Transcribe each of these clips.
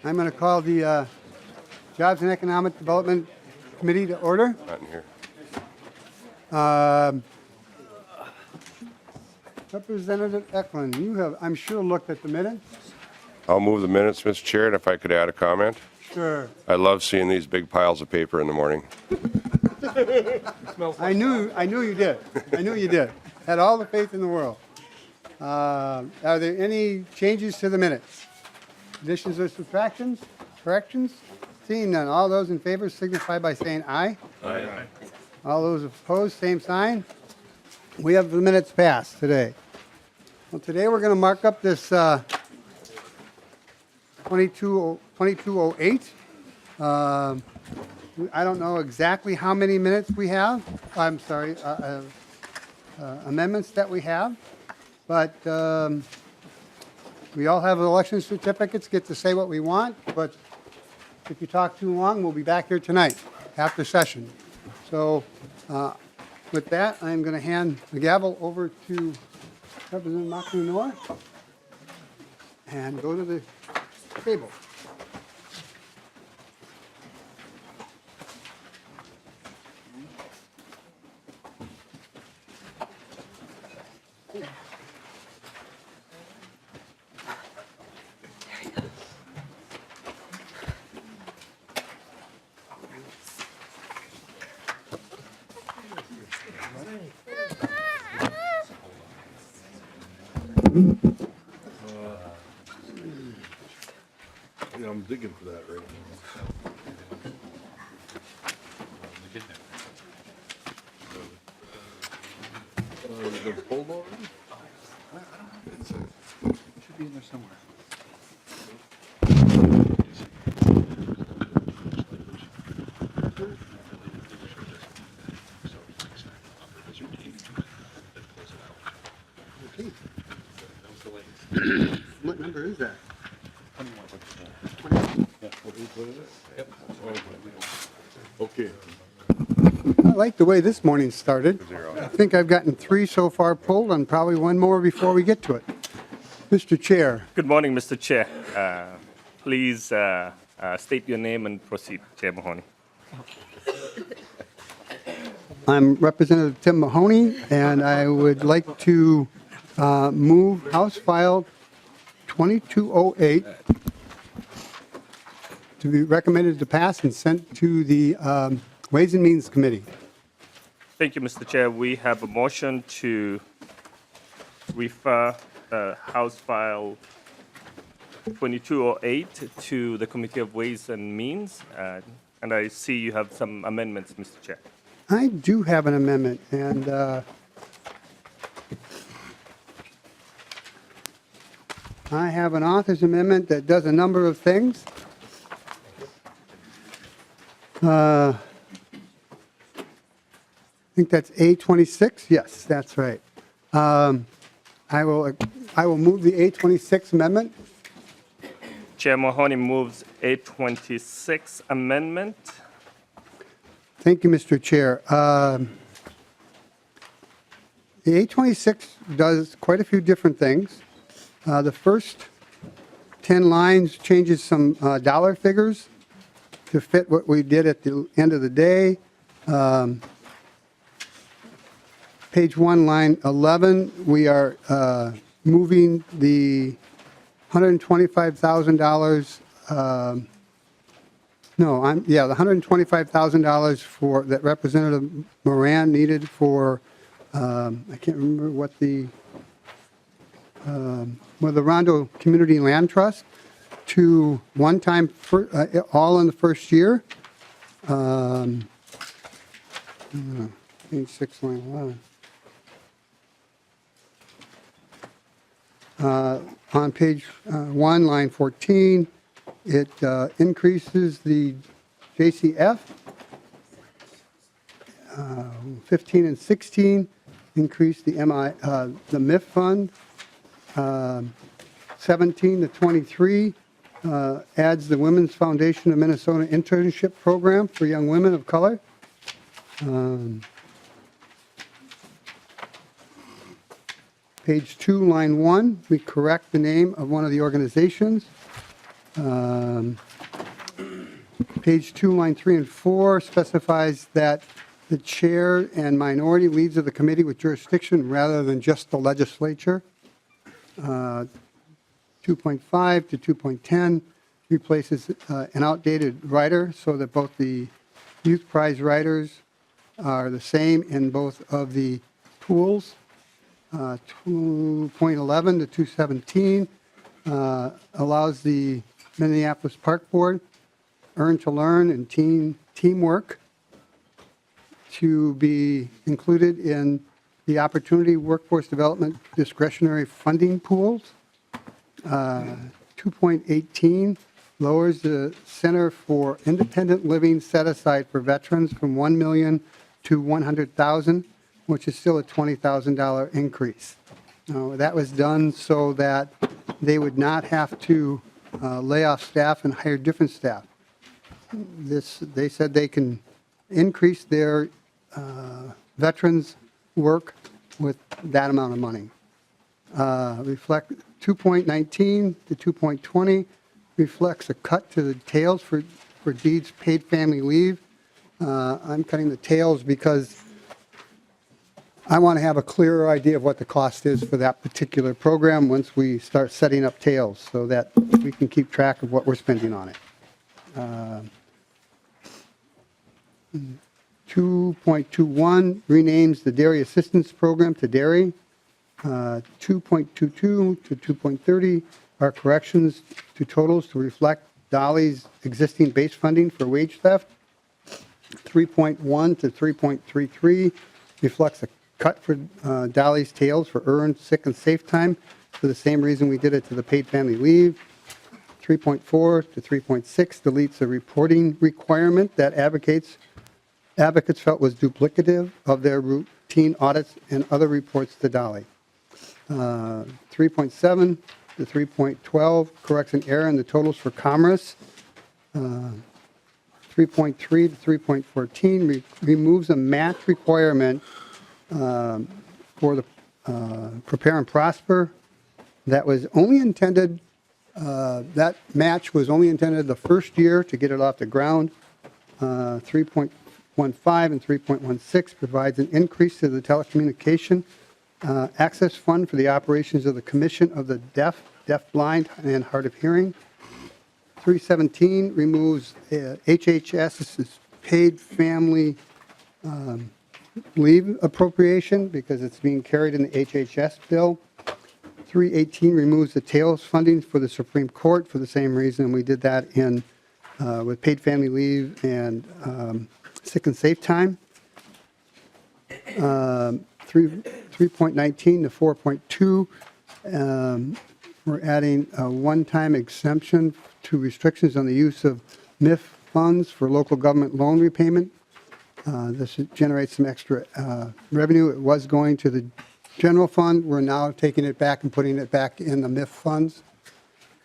I'm going to call the Jobs and Economic Development Committee to order. Not in here. Representative Eklund, you have, I'm sure, looked at the minutes. I'll move the minutes, Mr. Chair, and if I could add a comment. Sure. I love seeing these big piles of paper in the morning. I knew you did. I knew you did. Had all the faith in the world. Are there any changes to the minutes? Additions or subtractions? Corrections? Seeing none. All those in favor signify by saying aye. Aye. All those opposed, same sign. We have the minutes passed today. Well, today we're going to mark up this 2208. I don't know exactly how many minutes we have. I'm sorry, amendments that we have. But we all have election certificates, get to say what we want. But if you talk too long, we'll be back here tonight after session. So with that, I'm going to hand the gavel over to Representative Mahoney and go to the table. Yeah, I'm digging for that right now. Is it pulled already? It should be in there somewhere. What number is that? Okay. I like the way this morning started. I think I've gotten 3 so far pulled and probably one more before we get to it. Mr. Chair, Good morning, Mr. Chair. Please state your name and proceed, Chair Mahoney. I'm Representative Tim Mahoney, and I would like to move House File 2208 to be recommended to pass and sent to the Ways and Means Committee. Thank you, Mr. Chair. We have a motion to refer House File 2208 to the Committee of Ways and Means, and I see you have some amendments, Mr. Chair. I do have an amendment, and I have an author's amendment that does a number of things. I think that's A26. Yes, that's right. I will move the A26 amendment. Chair Mahoney moves A26 amendment. Thank you, Mr. Chair. The A26 does quite a few different things. The first 10 lines changes some dollar figures to fit what we did at the end of the day. Page 1, line 11, we are moving the $125,000. The $125,000 for that Representative Moran needed for I can't remember what the Rondo Community Land Trust to one time for, all in the first year. Page 6, line 11. On page 1, line 14, it increases the JCF. 15 and 16 increase the the MIF fund. 17 to 23 adds the Women's Foundation of Minnesota internship program for young women of color. Page 2, line 1, we correct the name of one of the organizations. Page 2, line 3 and 4 specifies that the chair and minority leads of the committee with jurisdiction rather than just the legislature. 2.5 to 2.10 replaces an outdated rider so that both the youth prize riders are the same in both of the pools. 2.11 to 217 allows the Minneapolis Park Board Earn to Learn and Teamwork to be included in the Opportunity Workforce Development Discretionary Funding Pools. 2.18 lowers the Center for Independent Living set aside for veterans from $1 million to $100,000, which is still a $20,000 increase. That was done so that they would not have to lay off staff and hire different staff. They said they can increase their veterans' work with that amount of money. Reflect 2.19 to 2.20 reflects a cut to the tails for deeds paid family leave. I'm cutting the tails because I want to have a clearer idea of what the cost is for that particular program once we start setting up tails so that we can keep track of what we're spending on it. 2.21 renames the Dairy Assistance Program to Dairy. 2.22 to 2.30 are corrections to totals to reflect Dolly's existing base funding for wage theft. 3.1 to 3.33 reflects a cut for Dolly's tails for earned sick and safe time for the same reason we did it to the paid family leave. 3.4 to 3.6 deletes a reporting requirement that advocates felt was duplicative of their routine audits and other reports to Dolly. 3.7 to 3.12 corrects an error in the totals for Commerce. 3.3 to 3.14 removes a match requirement for the Prepare and Prosper that was only intended, that match was only intended the first year to get it off the ground. 3.15 and 3.16 provides an increase to the telecommunication access fund for the operations of the Commission of the Deaf, Deafblind, and Hard of Hearing. 317 removes HHS's paid family leave appropriation because it's being carried in the HHS bill. 318 removes the tails funding for the Supreme Court for the same reason we did that in with paid family leave and sick and safe time. 3.19 to 4.2, we're adding a one-time exemption to restrictions on the use of MIF funds for local government loan repayment. This generates some extra revenue. It was going to the general fund. We're now taking it back and putting it back in the MIF funds.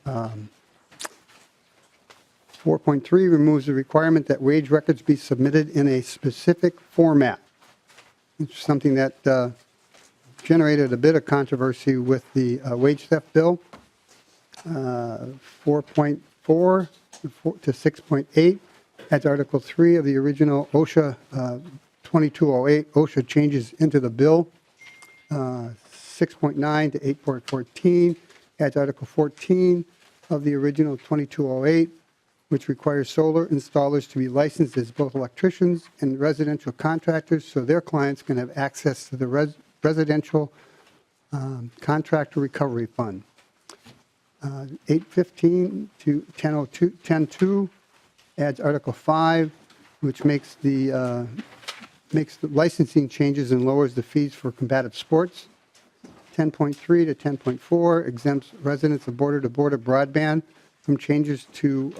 4.3 removes the requirement that wage records be submitted in a specific format. It's something that generated a bit of controversy with the wage theft bill. 4.4 to 6.8 adds Article 3 of the original OSHA 2208. OSHA changes into the bill. 6.9 to 8.14 adds Article 14 of the original 2208, which requires solar installers to be licensed as both electricians and residential contractors so their clients can have access to the residential contractor recovery fund. 815 to 10.2 adds Article 5, which makes the licensing changes and lowers the fees for combative sports. 10.3 to 10.4 exempts residents of border-to-border broadband from changes to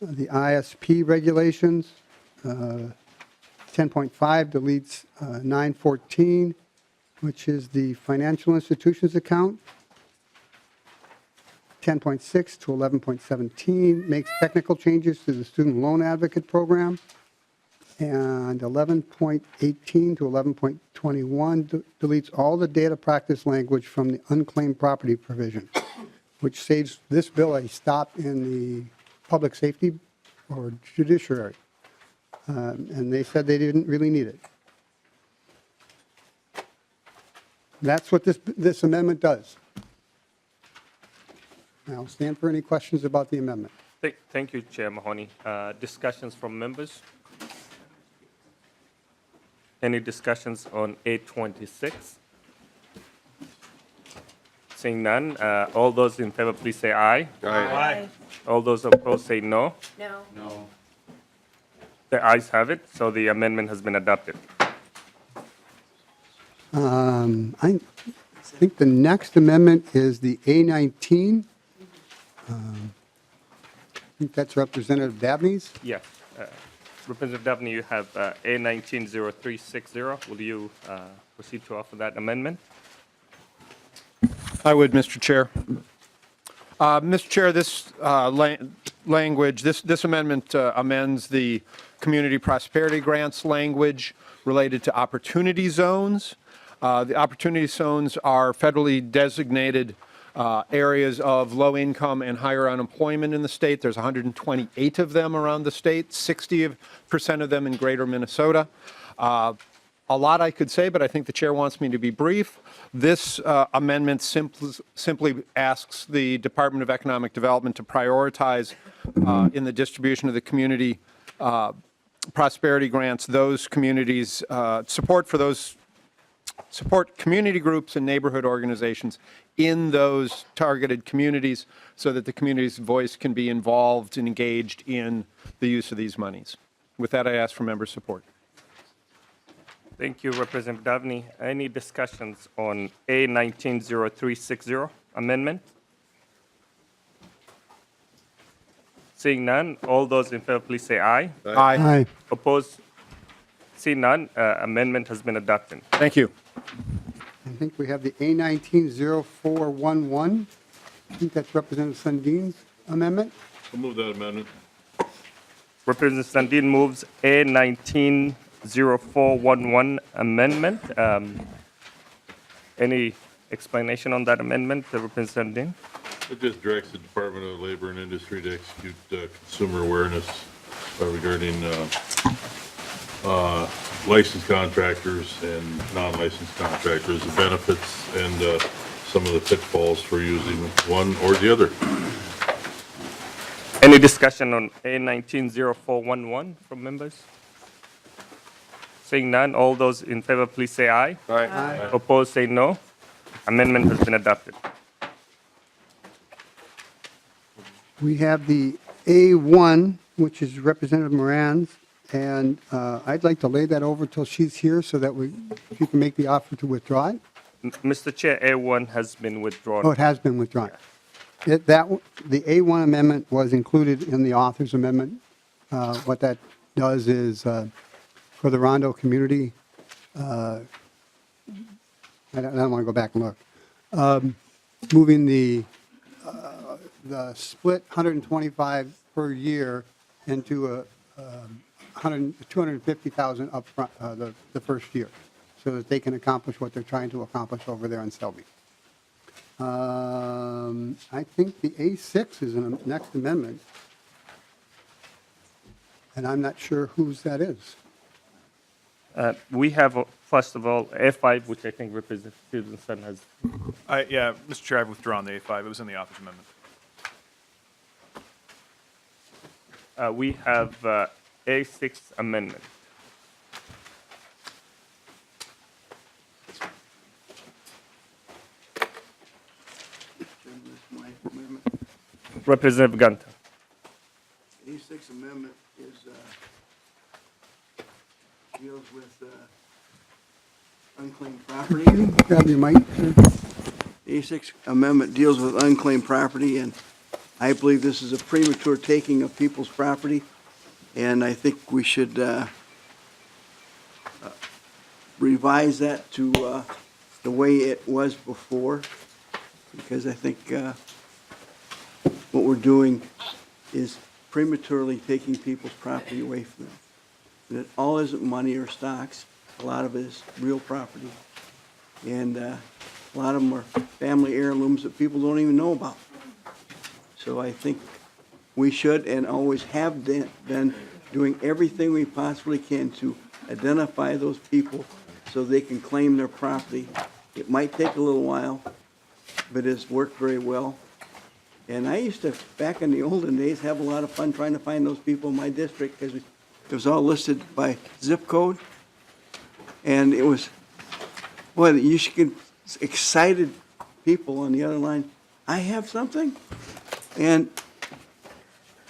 the ISP regulations. 10.5 deletes 914, which is the financial institutions account. 10.6 to 11.17 makes technical changes to the student loan advocate program. And 11.18 to 11.21 deletes all the data practice language from the unclaimed property provision. which saves this bill a stop in the public safety or judiciary. And they said they didn't really need it. That's what this amendment does. I'll stand for any questions about the amendment. Thank you, Chair Mahoney. Discussions from members? Any discussions on 826? Seeing none, all those in favor, please say aye. Aye. All those opposed say no. No. The ayes have it, so the amendment has been adopted. I think the next amendment is the A19. I think that's Representative Dabney's. Yes. Representative Dabney, you have A190360. Will you proceed to offer that amendment? I would, Mr. Chair. Mr. Chair, this language, this amendment amends the community prosperity grants language related to opportunity zones. The opportunity zones are federally designated areas of low income and higher unemployment in the state. There's 128 of them around the state, 60% of them in greater Minnesota. A lot I could say, but I think the chair wants me to be brief. This amendment simply asks the Department of Economic Development to prioritize in the distribution of the community prosperity grants those communities, support community groups and neighborhood organizations in those targeted communities so that the community's voice can be involved and engaged in the use of these monies. With that, I ask for member support. Thank you, Representative Dabney. Any discussions on A190360 amendment? Seeing none, all those in favor, please say aye. Aye. Opposed? Seeing none, amendment has been adopted. Thank you. I think we have the A190411. I think that's Representative Sundin's amendment. I'll move that amendment. Representative Sandin moves A190411 amendment. Any explanation on that amendment, Representative Sandin? It just directs the Department of Labor and Industry to execute consumer awareness regarding licensed contractors and non-licensed contractors, the benefits and some of the pitfalls for using one or the other. Any discussion on A190411 from members? Seeing none, all those in favor, please say aye. Aye. Opposed, say no. Amendment has been adopted. We have the A1, which is Representative Moran's, and I'd like to lay that over till she's here so that she can make the offer to withdraw it. Mr. Chair, A1 has been withdrawn. Oh, it has been withdrawn. The A1 amendment was included in the author's amendment. What that does is, for the Rondo community, I don't want to go back and look, moving the split 125 per year into a 250,000 up front the first year, so that they can accomplish what they're trying to accomplish over there in Selby. I think the A6 is in the next amendment, and I'm not sure whose that is. We have, first of all, A5, which I think Representative Stevenson has. Yeah, Mr. Chair, I've withdrawn the A5. It was in the author's amendment. We have A6 amendment. Representative Gunter. A6 amendment deals with unclaimed property. Grab your mic. A6 amendment deals with unclaimed property, and I believe this is a premature taking of people's property, and I think we should revise that to the way it was before, because I think what we're doing is prematurely taking people's property away from them. And it all isn't money or stocks. A lot of it is real property. And a lot of them are family heirlooms that people don't even know about. So I think we should and always have been doing everything we possibly can to identify those people so they can claim their property. It might take a little while, but it's worked very well. And I used to, back in the olden days, have a lot of fun trying to find those people in my district because it was all listed by zip code. And it was, boy, you should get excited people on the other line. I have something. And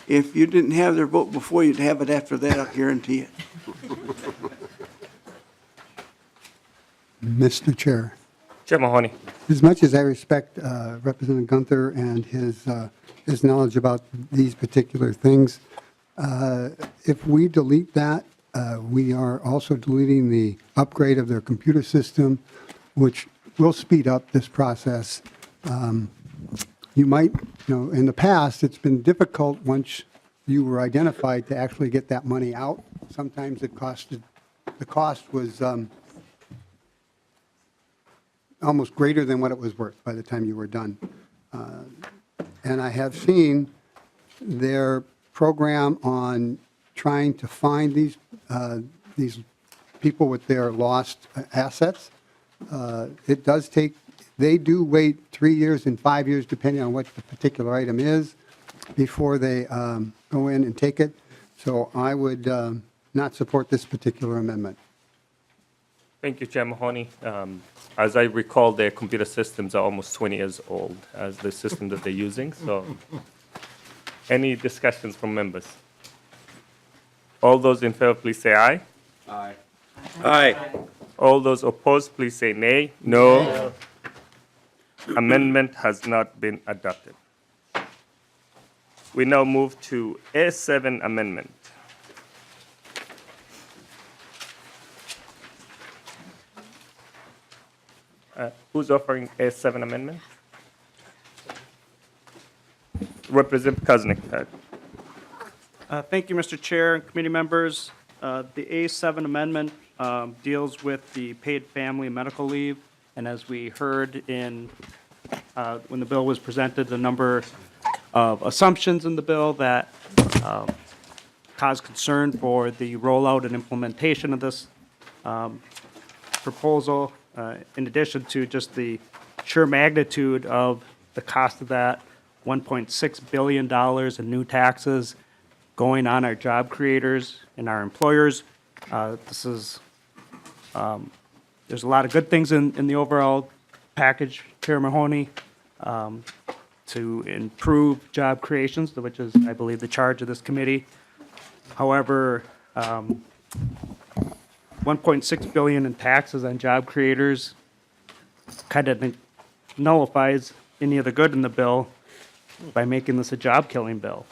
if you didn't have their vote before, you'd have it after that, I'll guarantee it. Mr. Chair, Chair Mahoney. as much as I respect Representative Gunther and his knowledge about these particular things, if we delete that, we are also deleting the upgrade of their computer system, which will speed up this process. You might, in the past, it's been difficult once you were identified to actually get that money out. Sometimes the cost was almost greater than what it was worth by the time you were done. And I have seen their program on trying to find these people with their lost assets. It does take, they do wait 3 years and 5 years, depending on what the particular item is, before they go in and take it. So I would not support this particular amendment. Thank you, Chair Mahoney. As I recall, their computer systems are almost 20 years old as the system that they're using. So any discussions from members? All those in favor, please say aye. Aye. Aye. All those opposed, please say nay. No. Amendment has not been adopted. We now move to A7 amendment. Who's offering A7 amendment? Representative Kuznick. Thank you, Mr. Chair and committee members. The A7 amendment deals with the paid family and medical leave. And as we heard when the bill was presented, a number of assumptions in the bill that cause concern for the rollout and implementation of this proposal, in addition to just the sheer magnitude of the cost of that, $1.6 billion in new taxes going on our job creators and our employers. There's a lot of good things in the overall package, Chair Mahoney, to improve job creations, which is, I believe, the charge of this committee. However, 1.6 billion in taxes on job creators kind of nullifies any of the good in the bill by making this a job-killing bill.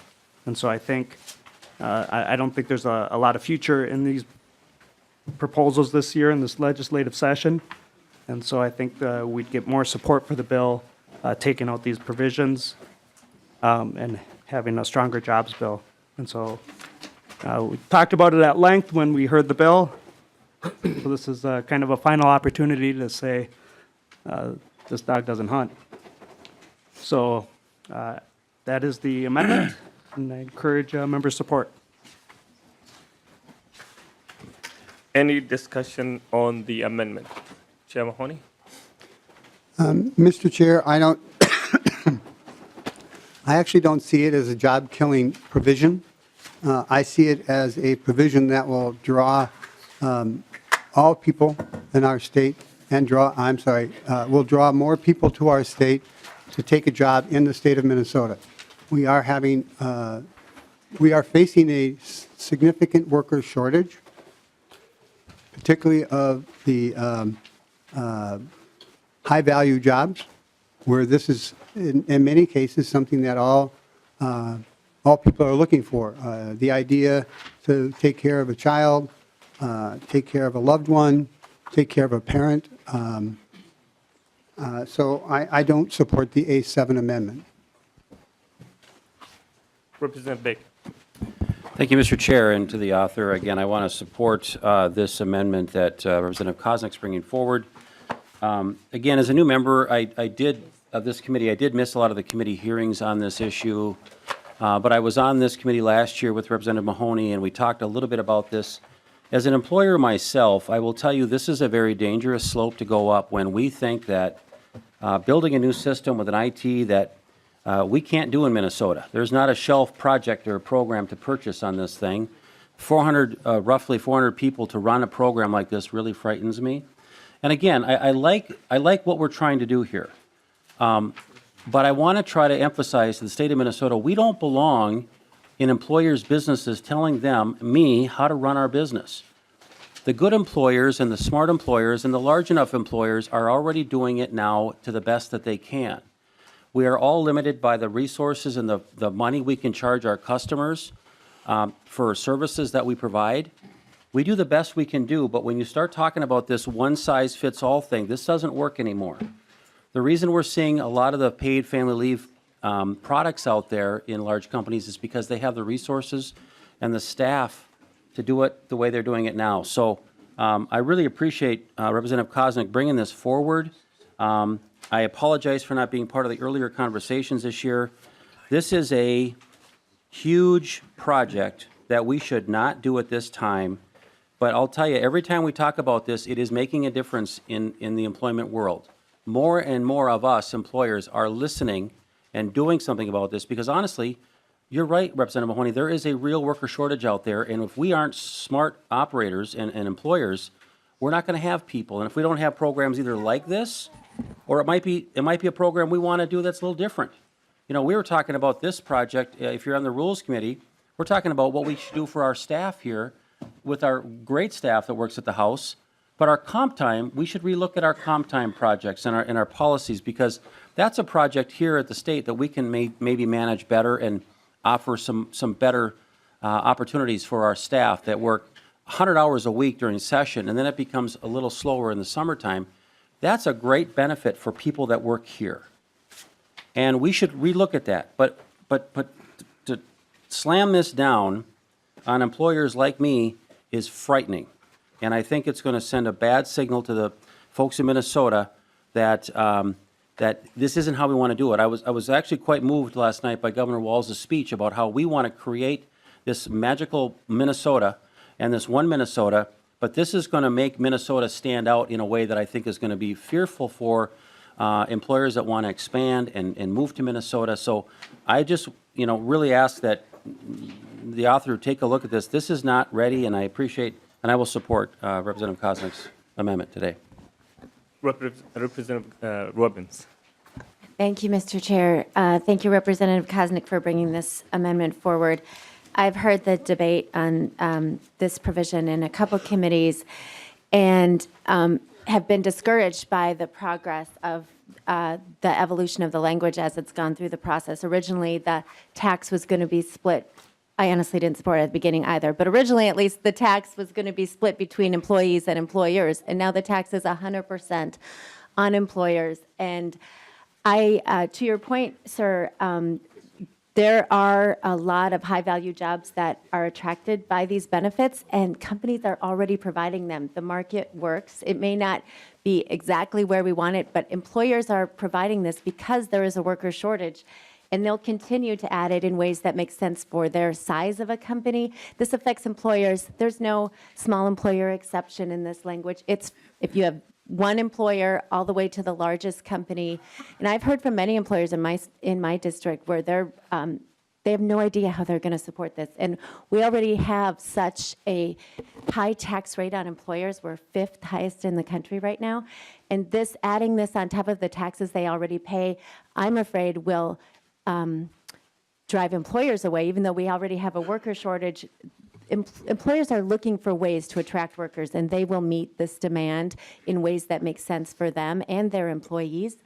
And so I think, I don't think there's a lot of future in these proposals this year in this legislative session. And so I think we'd get more support for the bill, taking out these provisions and having a stronger jobs bill. And so we talked about it at length when we heard the bill. So this is kind of a final opportunity to say this dog doesn't hunt. So that is the amendment, and I encourage members' support. Any discussion on the amendment? Chair Mahoney? Mr. Chair, I actually don't see it as a job-killing provision. I see it as a provision that will draw all people in our state and will draw more people to our state to take a job in the state of Minnesota. We are facing a significant worker shortage, particularly of the high-value jobs, where this is, in many cases, something that all people are looking for. The idea to take care of a child, take care of a loved one, take care of a parent. So I don't support the A7 amendment. Representative Baker. Thank you, Mr. Chair, and to the author. Again, I want to support this amendment that Representative Koznick's bringing forward. Again, as a new member, I did, of this committee, I did miss a lot of the committee hearings on this issue, but I was on this committee last year with Representative Mahoney, and we talked a little bit about this. As an employer myself, I will tell you this is a very dangerous slope to go up when we think that building a new system with an IT that we can't do in Minnesota. There's not a shelf project or a program to purchase on this thing. Roughly 400 people to run a program like this really frightens me. And again, I like what we're trying to do here. But I want to try to emphasize to the state of Minnesota, we don't belong in employers' businesses telling me, how to run our business. The good employers and the smart employers and the large enough employers are already doing it now to the best that they can. We are all limited by the resources and the money we can charge our customers for services that we provide. We do the best we can do, but when you start talking about this one-size-fits-all thing, this doesn't work anymore. The reason we're seeing a lot of the paid family leave products out there in large companies is because they have the resources and the staff to do it the way they're doing it now. So I really appreciate Representative Koznick bringing this forward. I apologize for not being part of the earlier conversations this year. This is a huge project that we should not do at this time. But I'll tell you, every time we talk about this, it is making a difference in the employment world. More and more of us employers are listening and doing something about this because honestly, you're right, Representative Mahoney, there is a real worker shortage out there, and if we aren't smart operators and employers, we're not going to have people. And if we don't have programs either like this, or it might be a program we want to do that's a little different. You know, we were talking about this project, if you're on the Rules Committee, we're talking about what we should do for our staff here with our great staff that works at the House. But our comp time, we should relook at our comp time projects and our policies because that's a project here at the state that we can maybe manage better and offer some better opportunities for our staff that work 100 hours a week during session, and then it becomes a little slower in the summertime. That's a great benefit for people that work here. And we should relook at that. But to slam this down on employers like me is frightening. And I think it's going to send a bad signal to the folks in Minnesota that that this isn't how we want to do it. I was actually quite moved last night by Governor Walz' speech about how we want to create this magical Minnesota and this one Minnesota, but this is going to make Minnesota stand out in a way that I think is going to be fearful for employers that want to expand and move to Minnesota. So I just, really ask that the author take a look at this. This is not ready, and I appreciate, and I will support Representative Koznick's amendment today. Representative Robbins. Thank you, Mr. Chair. Thank you, Representative Koznick, for bringing this amendment forward. I've heard the debate on this provision in a couple committees and have been discouraged by the progress of the evolution of the language as it's gone through the process. Originally, the tax was going to be split. I honestly didn't support it at the beginning either, but originally, at least, the tax was going to be split between employees and employers, and now the tax is 100% on employers. And to your point, sir, there are a lot of high-value jobs that are attracted by these benefits, and companies are already providing them. The market works. It may not be exactly where we want it, but employers are providing this because there is a worker shortage, and they'll continue to add it in ways that make sense for their size of a company. This affects employers. There's no small employer exception in this language. It's if you have one employer all the way to the largest company. And I've heard from many employers in my district where they have no idea how they're going to support this. And we already have such a high tax rate on employers. We're 5th highest in the country right now. And adding this on top of the taxes they already pay, I'm afraid will drive employers away. Even though we already have a worker shortage, employers are looking for ways to attract workers, and they will meet this demand in ways that make sense for them and their employees.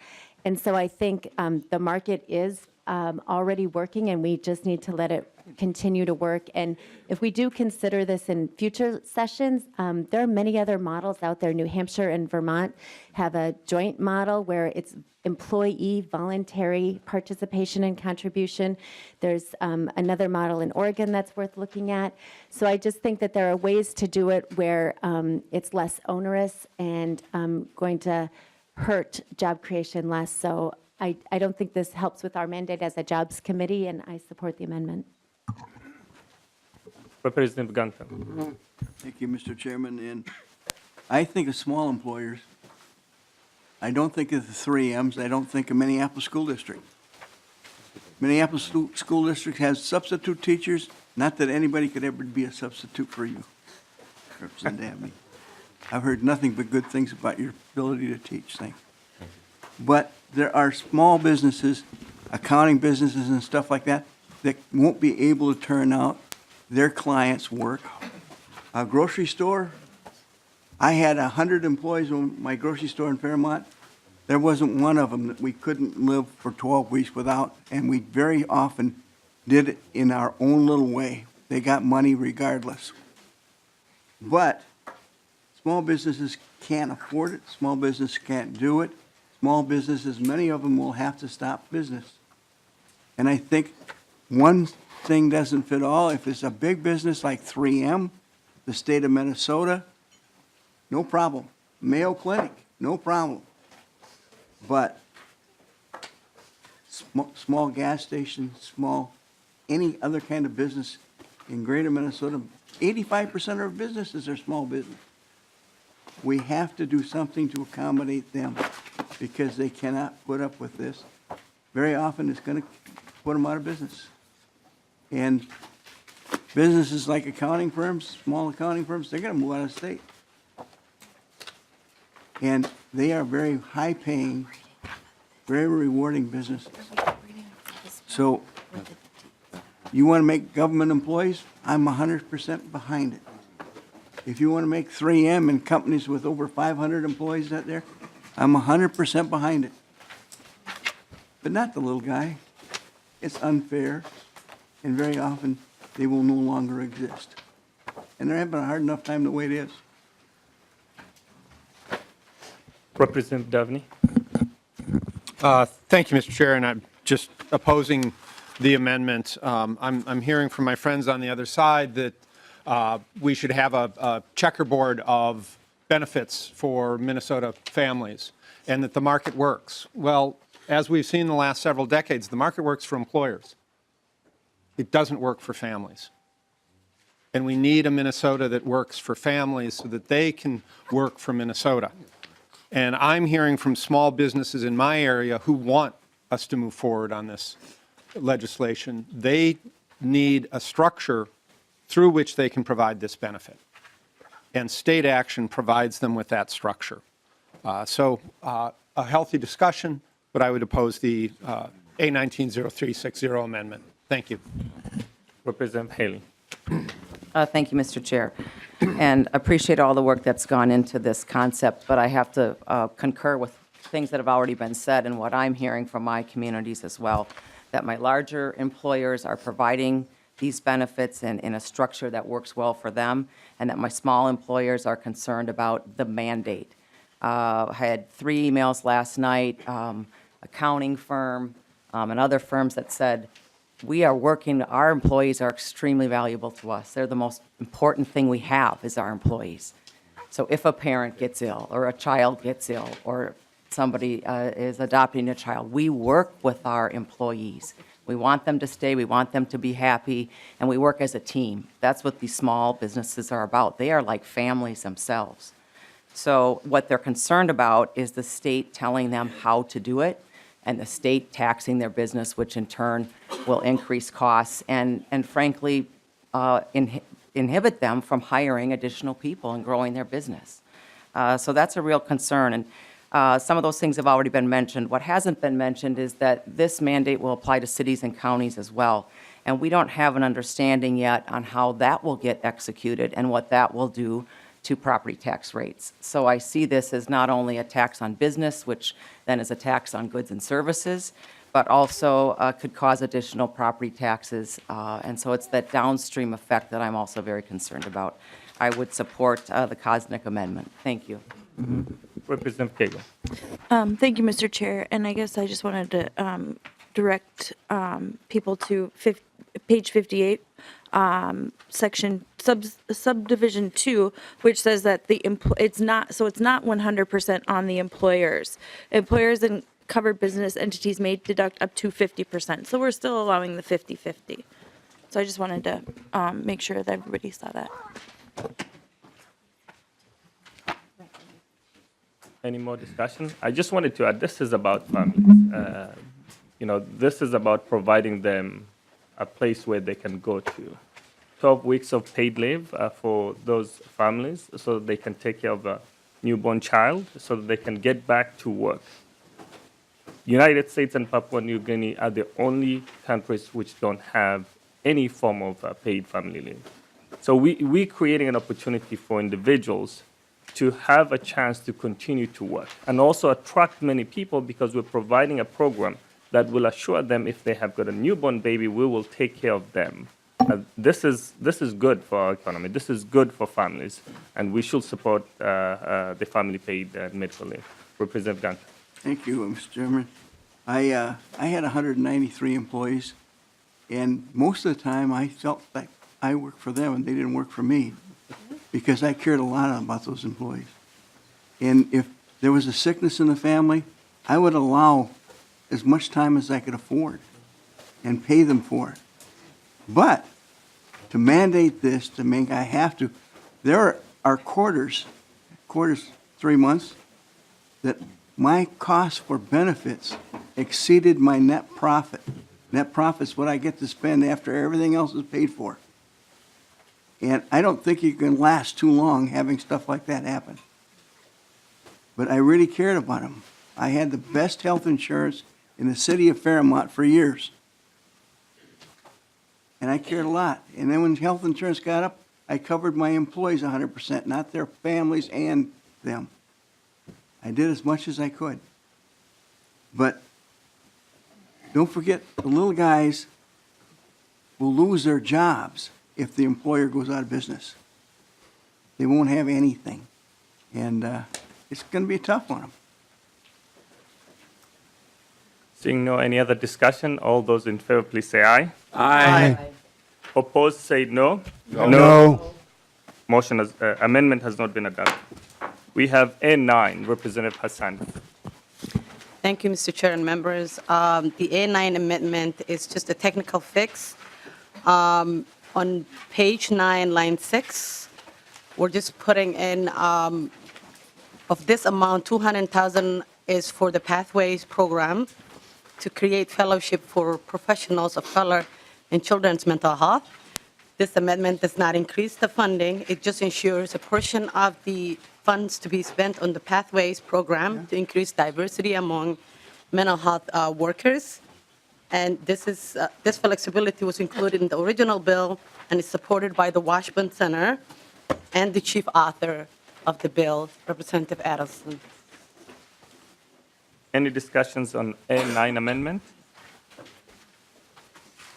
And so I think the market is already working, and we just need to let it continue to work. And if we do consider this in future sessions, there are many other models out there. New Hampshire and Vermont have a joint model where it's employee voluntary participation and contribution. There's another model in Oregon that's worth looking at. So I just think that there are ways to do it where it's less onerous and going to hurt job creation less. So I don't think this helps with our mandate as a jobs committee, and I support the amendment. Representative Gunter. Thank you, Mr. Chairman. And I think of small employers. I don't think of the 3Ms. I don't think of Minneapolis School District. Minneapolis School District has substitute teachers. Not that anybody could ever be a substitute for you, Representative Abney. I've heard nothing but good things about your ability to teach. Thank you. But there are small businesses, accounting businesses and stuff like that, that won't be able to turn out their clients' work. A grocery store, I had 100 employees in my grocery store in Fairmont. There wasn't one of them that we couldn't live for 12 weeks without, and we very often did it in our own little way. They got money regardless. But small businesses can't afford it. Small business can't do it. Small businesses, many of them will have to stop business. And I think one thing doesn't fit all. If it's a big business like 3M, the state of Minnesota, no problem. Mayo Clinic, no problem. But small gas stations, any other kind of business in greater Minnesota, 85% of our businesses are small business. We have to do something to accommodate them because they cannot put up with this. Very often it's going to put them out of business. And businesses like accounting firms, small accounting firms, they're going to move out of state. And they are very high-paying, very rewarding businesses. So you want to make government employees? I'm 100% behind it. If you want to make 3M and companies with over 500 employees out there, I'm 100% behind it. But not the little guy. It's unfair, and very often they will no longer exist. And they're having a hard enough time the way it is. Representative Davnie. Thank you, Mr. Chair, and I'm just opposing the amendment. I'm hearing from my friends on the other side that we should have a checkerboard of benefits for Minnesota families and that the market works. Well, as we've seen in the last several decades, the market works for employers. It doesn't work for families. And we need a Minnesota that works for families so that they can work for Minnesota. And I'm hearing from small businesses in my area who want us to move forward on this legislation. They need a structure through which they can provide this benefit. And state action provides them with that structure. So a healthy discussion, but I would oppose the A190360 amendment. Thank you. Representative Haley. Thank you, Mr. Chair, and appreciate all the work that's gone into this concept, but I have to concur with things that have already been said and what I'm hearing from my communities as well, that my larger employers are providing these benefits in a structure that works well for them, and that my small employers are concerned about the mandate. I had 3 emails last night, accounting firm and other firms that said, we are working, our employees are extremely valuable to us. They're the most important thing we have is our employees. So if a parent gets ill or a child gets ill or somebody is adopting a child, we work with our employees. We want them to stay, we want them to be happy, and we work as a team. That's what these small businesses are about. They are like families themselves. So what they're concerned about is the state telling them how to do it, and the state taxing their business, which in turn will increase costs and frankly, inhibit them from hiring additional people and growing their business. So that's a real concern. And some of those things have already been mentioned. What hasn't been mentioned is that this mandate will apply to cities and counties as well. And we don't have an understanding yet on how that will get executed and what that will do to property tax rates. So I see this as not only a tax on business, which then is a tax on goods and services, but also could cause additional property taxes. And so it's that downstream effect that I'm also very concerned about. I would support the Kosnick amendment. Thank you. Representative Cagle. Thank you, Mr. Chair. And I guess I just wanted to direct people to page 58 subdivision 2, which says that it's not 100% on the employers. Employers and covered business entities may deduct up to 50%. So we're still allowing the 50-50. So I just wanted to make sure that everybody saw that. Any more discussion? I just wanted to add, this is about families. This is about providing them a place where they can go to. 12 weeks of paid leave for those families so that they can take care of a newborn child, so that they can get back to work. United States and Papua New Guinea are the only countries which don't have any form of paid family leave. So we're creating an opportunity for individuals to have a chance to continue to work and also attract many people, because we're providing a program that will assure them if they have got a newborn baby, we will take care of them. This is good for our economy. This is good for families, and we should support the family paid medical leave. Representative Gant. Thank you, Mr. Chairman. I had 193 employees, and most of the time I felt like I worked for them and they didn't work for me, because I cared a lot about those employees. And if there was a sickness in the family, I would allow as much time as I could afford and pay them for it. But to mandate this, to make I have to, there are quarters 3 months, that my cost for benefits exceeded my net profit. Net profit's what I get to spend after everything else is paid for. And I don't think you can last too long having stuff like that happen. But I really cared about them. I had the best health insurance in the city of Fairmont for years. And I cared a lot. And then when health insurance got up, I covered my employees 100%, not their families and them. I did as much as I could. But don't forget, the little guys will lose their jobs if the employer goes out of business. They won't have anything. And it's going to be tough on them. Seeing no any other discussion, all those in favor, please say aye. Aye. Opposed, say no. No. Motion amendment has not been adopted. We have A9, Representative Hassan. Thank you, Mr. Chair and members. The A9 amendment is just a technical fix. On page 9, line 6, we're just putting in, of this amount, $200,000 is for the Pathways program to create fellowship for professionals of color in children's mental health. This amendment does not increase the funding. It just ensures a portion of the funds to be spent on the Pathways program to increase diversity among mental health workers. And this flexibility was included in the original bill and is supported by the Washburn Center and the chief author of the bill, Representative Adelson. Any discussions on A9 amendment?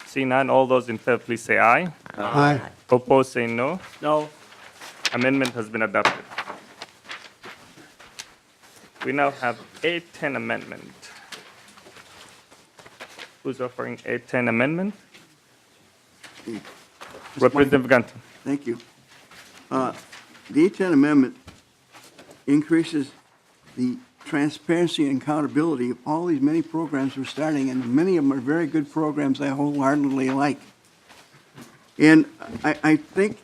Seeing none, all those in favor, please say aye. Aye. Opposed, say no. No. Amendment has been adopted. We now have A10 amendment. Who's offering A10 amendment? Representative Gunton. Thank you. The A10 amendment increases the transparency and accountability of all these many programs we're starting, and many of them are very good programs I wholeheartedly like. And I think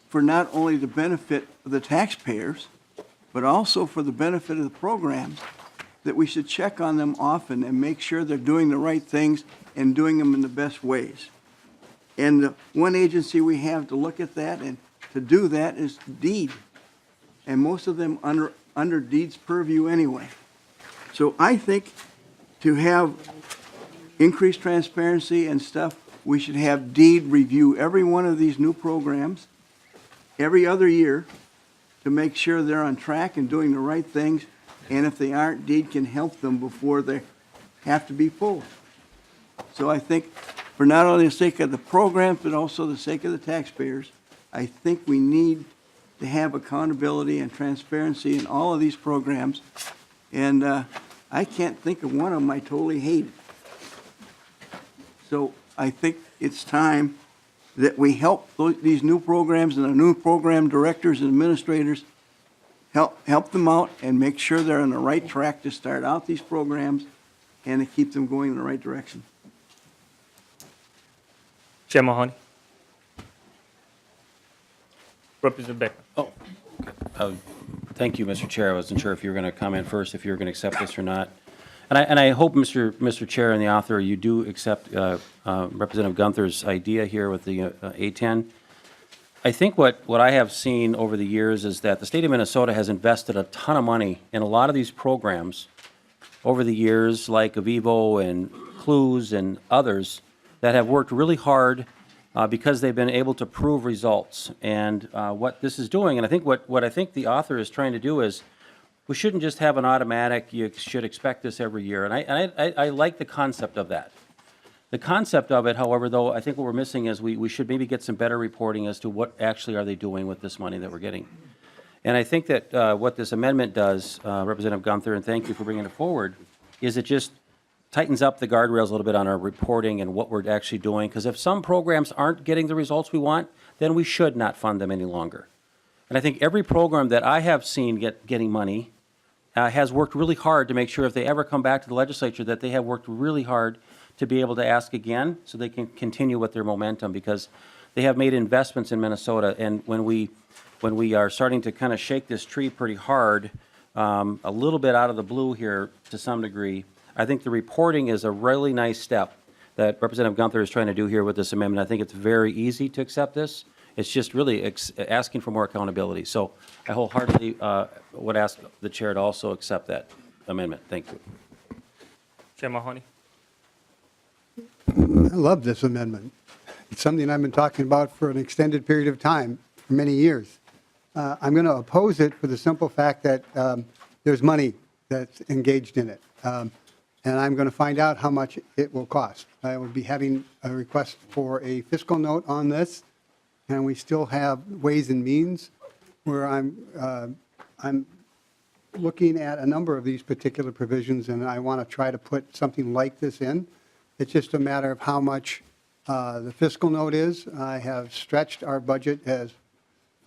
for not only the benefit of the taxpayers, but also for the benefit of the programs, that we should check on them often and make sure they're doing the right things and doing them in the best ways. And the one agency we have to look at that and to do that is DEED. And most of them under DEED's purview anyway. So I think to have increased transparency and stuff, we should have DEED review every one of these new programs every other year to make sure they're on track and doing the right things. And if they aren't, DEED can help them before they have to be pulled. So I think for not only the sake of the programs, but also the sake of the taxpayers, I think we need to have accountability and transparency in all of these programs. And I can't think of one of them I totally hate. So I think it's time that we help these new programs and the new program directors and administrators, help them out and make sure they're on the right track to start out these programs and to keep them going in the right direction. Chair Mahoney. Representative Becker. Thank you, Mr. Chair. I wasn't sure if you were going to comment first, if you were going to accept this or not. And I hope, Mr. Chair and the author, you do accept Representative Gunther's idea here with the A10. I think what I have seen over the years is that the state of Minnesota has invested a ton of money in a lot of these programs over the years, like Avivo and Clues and others, that have worked really hard because they've been able to prove results. And what this is doing, and I think what I think the author is trying to do is, we shouldn't just have an automatic, you should expect this every year. And I like the concept of that. The concept of it, however, though, I think what we're missing is we should maybe get some better reporting as to what actually are they doing with this money that we're getting. And I think that what this amendment does, Representative Gunther, and thank you for bringing it forward, is it just tightens up the guardrails a little bit on our reporting and what we're actually doing. Because if some programs aren't getting the results we want, then we should not fund them any longer. And I think every program that I have seen getting money has worked really hard to make sure if they ever come back to the legislature that they have worked really hard to be able to ask again so they can continue with their momentum, because they have made investments in Minnesota. And when we are starting to kind of shake this tree pretty hard, a little bit out of the blue here to some degree, I think the reporting is a really nice step that Representative Gunther is trying to do here with this amendment. I think it's very easy to accept this. It's just really asking for more accountability. So I wholeheartedly would ask the chair to also accept that amendment. Thank you. Chair Mahoney. I love this amendment. It's something I've been talking about for an extended period of time, for many years. I'm going to oppose it for the simple fact that there's money that's engaged in it. And I'm going to find out how much it will cost. I will be having a request for a fiscal note on this. And we still have Ways and Means where I'm looking at a number of these particular provisions, and I want to try to put something like this in. It's just a matter of how much the fiscal note is. I have stretched our budget as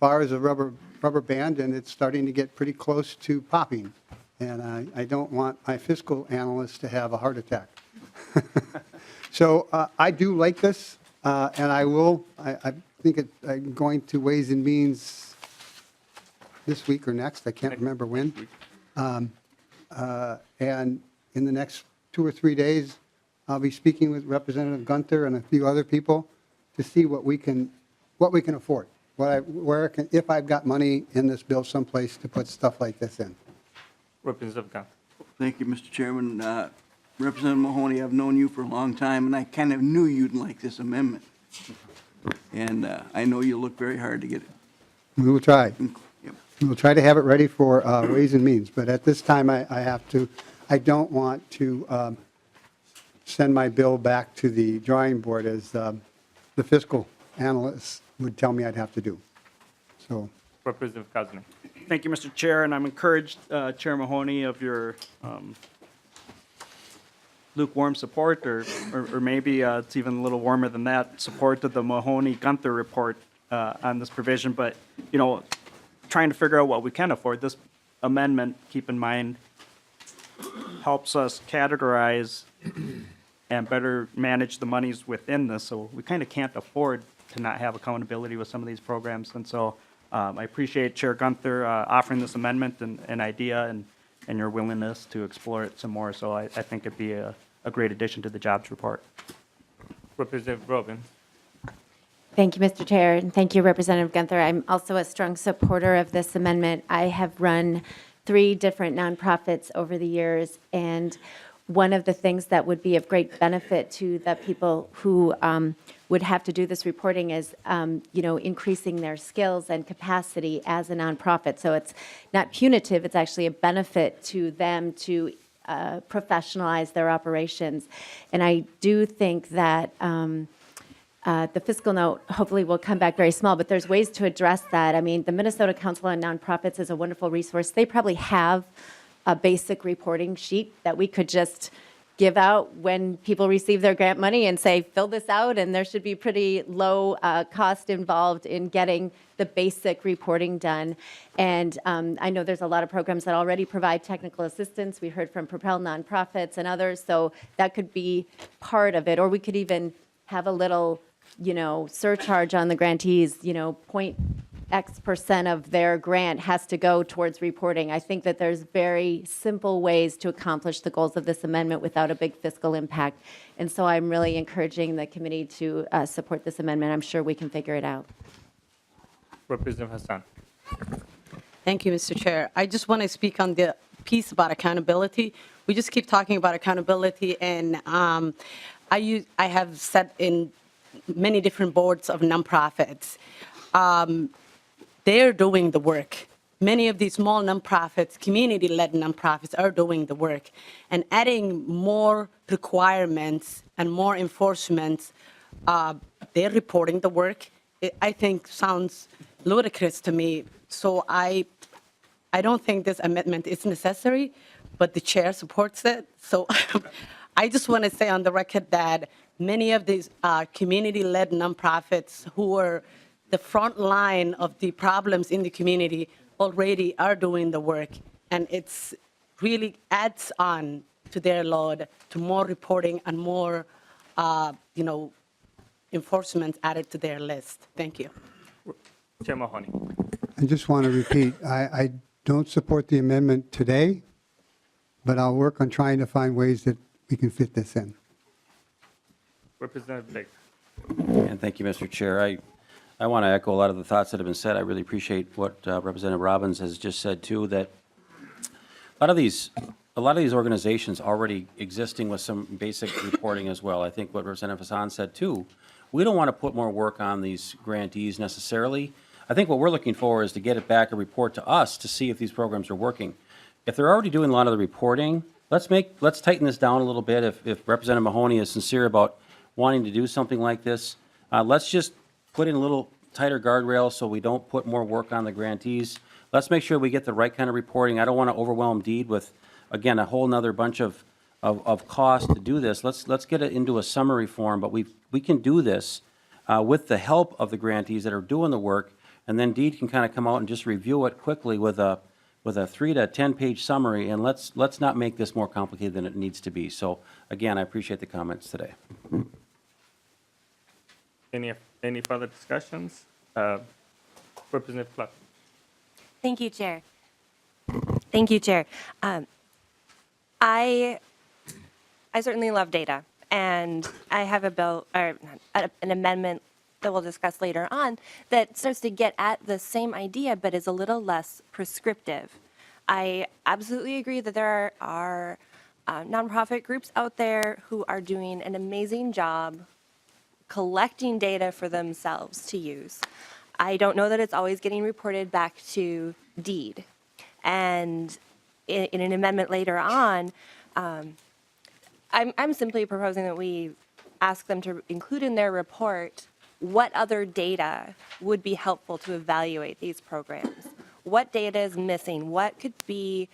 far as a rubber band, and it's starting to get pretty close to popping. And I don't want my fiscal analyst to have a heart attack. So I do like this, and I think I'm going to Ways and Means this week or next. I can't remember when. And in the next 2 or 3 days, I'll be speaking with Representative Gunther and a few other people to see what we can afford. If I've got money in this bill someplace to put stuff like this in. Representative Gunther. Thank you, Mr. Chairman. Representative Mahoney, I've known you for a long time, and I kind of knew you'd like this amendment. And I know you'll look very hard to get it. We will try. Yep. We'll try to have it ready for Ways and Means, but at this time, I don't want to send my bill back to the drawing board as the fiscal analysts would tell me I'd have to do. So. Representative Kazner. Thank you, Mr. Chair, and I'm encouraged, Chair Mahoney, of your lukewarm support, or maybe it's even a little warmer than that, support of the Mahoney-Gunther report on this provision. But, trying to figure out what we can afford, this amendment, keep in mind, helps us categorize and better manage the monies within this. So we kind of can't afford to not have accountability with some of these programs. And so I appreciate Chair Gunther offering this amendment and an idea and your willingness to explore it some more. So I think it'd be a great addition to the jobs report. Representative Robin. Thank you, Mr. Chair, and thank you, Representative Gunther. I'm also a strong supporter of this amendment. I have run 3 different nonprofits over the years, and one of the things that would be of great benefit to the people who would have to do this reporting is, increasing their skills and capacity as a nonprofit. So it's not punitive; it's actually a benefit to them to professionalize their operations. And I do think that the fiscal note hopefully will come back very small, but there's ways to address that. I mean, the Minnesota Council on Nonprofits is a wonderful resource. They probably have a basic reporting sheet that we could just give out when people receive their grant money and say, fill this out, and there should be pretty low cost involved in getting the basic reporting done. And I know there's a lot of programs that already provide technical assistance. We heard from Propel Nonprofits and others, so that could be part of it. Or we could even have a little, surcharge on the grantees, point X% of their grant has to go towards reporting. I think that there's very simple ways to accomplish the goals of this amendment without a big fiscal impact. And so I'm really encouraging the committee to support this amendment. I'm sure we can figure it out. Representative Hassan. Thank you, Mr. Chair. I just want to speak on the piece about accountability. We just keep talking about accountability, and I have sat in many different boards of nonprofits. They're doing the work. Many of these small nonprofits, community-led nonprofits, are doing the work. And adding more requirements and more enforcement, they're reporting the work, I think sounds ludicrous to me. So I don't think this amendment is necessary, but the chair supports it. So I just want to say on the record that many of these community-led nonprofits who are the front line of the problems in the community already are doing the work, and it's really adds on to their load, to more reporting and more, enforcement added to their list. Thank you. Chair Mahoney. I just want to repeat, I don't support the amendment today, but I'll work on trying to find ways that we can fit this in. Representative Blake. And thank you, Mr. Chair. I want to echo a lot of the thoughts that have been said. I really appreciate what Representative Robbins has just said too, that a lot of these organizations already existing with some basic reporting as well. I think what Representative Hassan said too, we don't want to put more work on these grantees necessarily. I think what we're looking for is to get it back, a report to us to see if these programs are working. If they're already doing a lot of the reporting, let's tighten this down a little bit. If Representative Mahoney is sincere about wanting to do something like this, let's just put in a little tighter guardrails so we don't put more work on the grantees. Let's make sure we get the right kind of reporting. I don't want to overwhelm DEED with, again, a whole nother bunch of cost to do this. Let's get it into a summary form, but we can do this with the help of the grantees that are doing the work, and then DEED can kind of come out and just review it quickly with a 3 to 10 page summary, and let's not make this more complicated than it needs to be. So again, I appreciate the comments today. Any further discussions? Representative Clark. Thank you, Chair. Thank you, Chair. I certainly love data, and I have a bill or an amendment that we'll discuss later on that starts to get at the same idea, but is a little less prescriptive. I absolutely agree that there are nonprofit groups out there who are doing an amazing job collecting data for themselves to use. I don't know that it's always getting reported back to DEED. And in an amendment later on, I'm simply proposing that we ask them to include in their report what other data would be helpful to evaluate these programs. What data is missing? What could be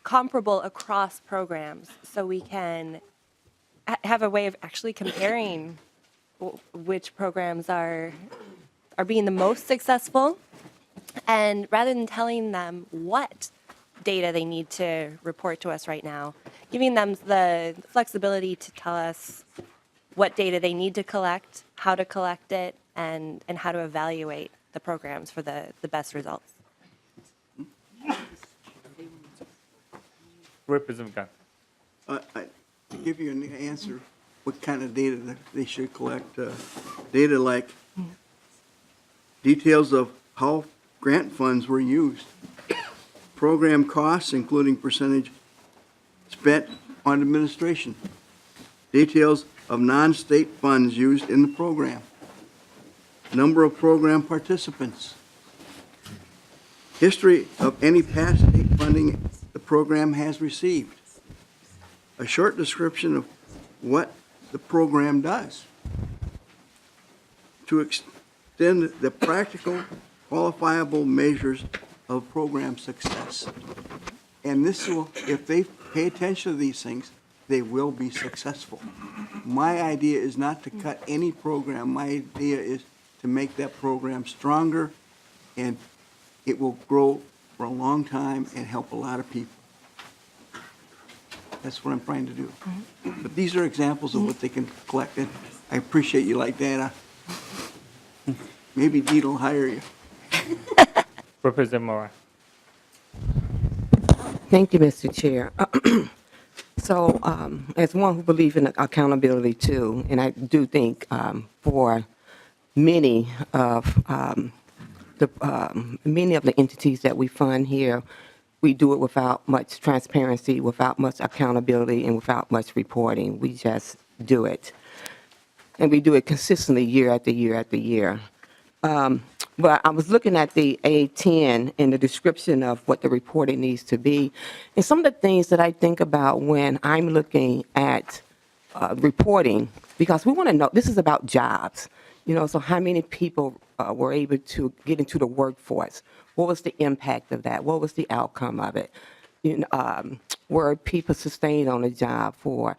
comparable across programs so we can have a way of actually comparing which programs are being the most successful, and rather than telling them what data they need to report to us right now, giving them the flexibility to tell us what data they need to collect, how to collect it, and how to evaluate the programs for the best results. Representative Gunn. To give you an answer, what kind of data that they should collect, data like details of how grant funds were used, program costs, including percentage spent on administration, details of non-state funds used in the program, number of program participants, history of any past state funding the program has received, a short description of what the program does to extend the practical, qualifiable measures of program success. And this will, if they pay attention to these things, they will be successful. My idea is not to cut any program. My idea is to make that program stronger, and it will grow for a long time and help a lot of people. That's what I'm trying to do. But these are examples of what they can collect, and I appreciate you like data. Maybe Deed will hire you. Representative Moore. Thank you, Mr. Chair. So, as one who believes in accountability too, and I do think for many of the entities that we fund here, we do it without much transparency, without much accountability, and without much reporting. We just do it, and we do it consistently year after year after year. But I was looking at the A10 in the description of what the reporting needs to be. And some of the things that I think about when I'm looking at reporting, because we want to know, this is about jobs. So how many people were able to get into the workforce? What was the impact of that? What was the outcome of it? Were people sustained on a job for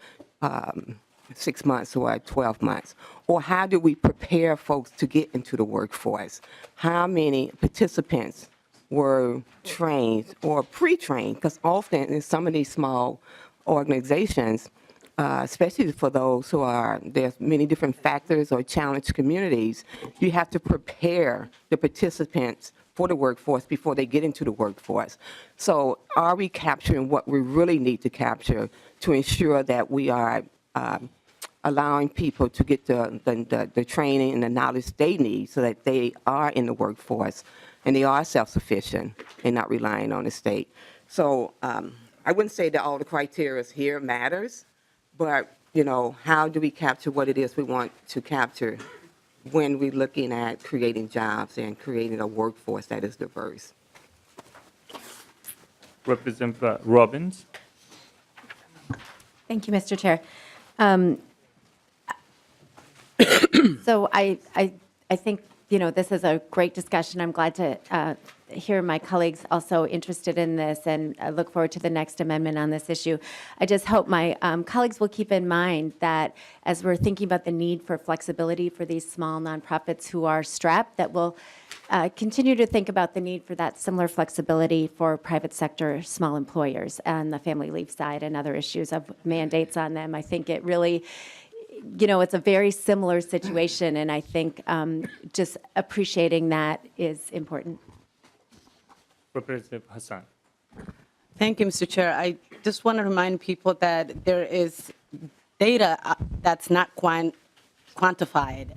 6 months or 12 months? Or how do we prepare folks to get into the workforce? How many participants were trained or pre-trained? Because often in some of these small organizations, especially for those who there's many different factors or challenged communities, you have to prepare the participants for the workforce before they get into the workforce. So are we capturing what we really need to capture to ensure that we are allowing people to get the training and the knowledge they need so that they are in the workforce and they are self-sufficient and not relying on the state? So I wouldn't say that all the criteria here matters, but how do we capture what it is we want to capture when we're looking at creating jobs and creating a workforce that is diverse? Representative Robbins. Thank you, Mr. Chair. So I think, this is a great discussion. I'm glad to hear my colleagues also interested in this, and I look forward to the next amendment on this issue. I just hope my colleagues will keep in mind that as we're thinking about the need for flexibility for these small nonprofits who are strapped, that we'll continue to think about the need for that similar flexibility for private sector small employers and the family leave side and other issues of mandates on them. I think it really, it's a very similar situation, and I think just appreciating that is important. Representative Hassan. Thank you, Mr. Chair. I just want to remind people that there is data that's not quantified.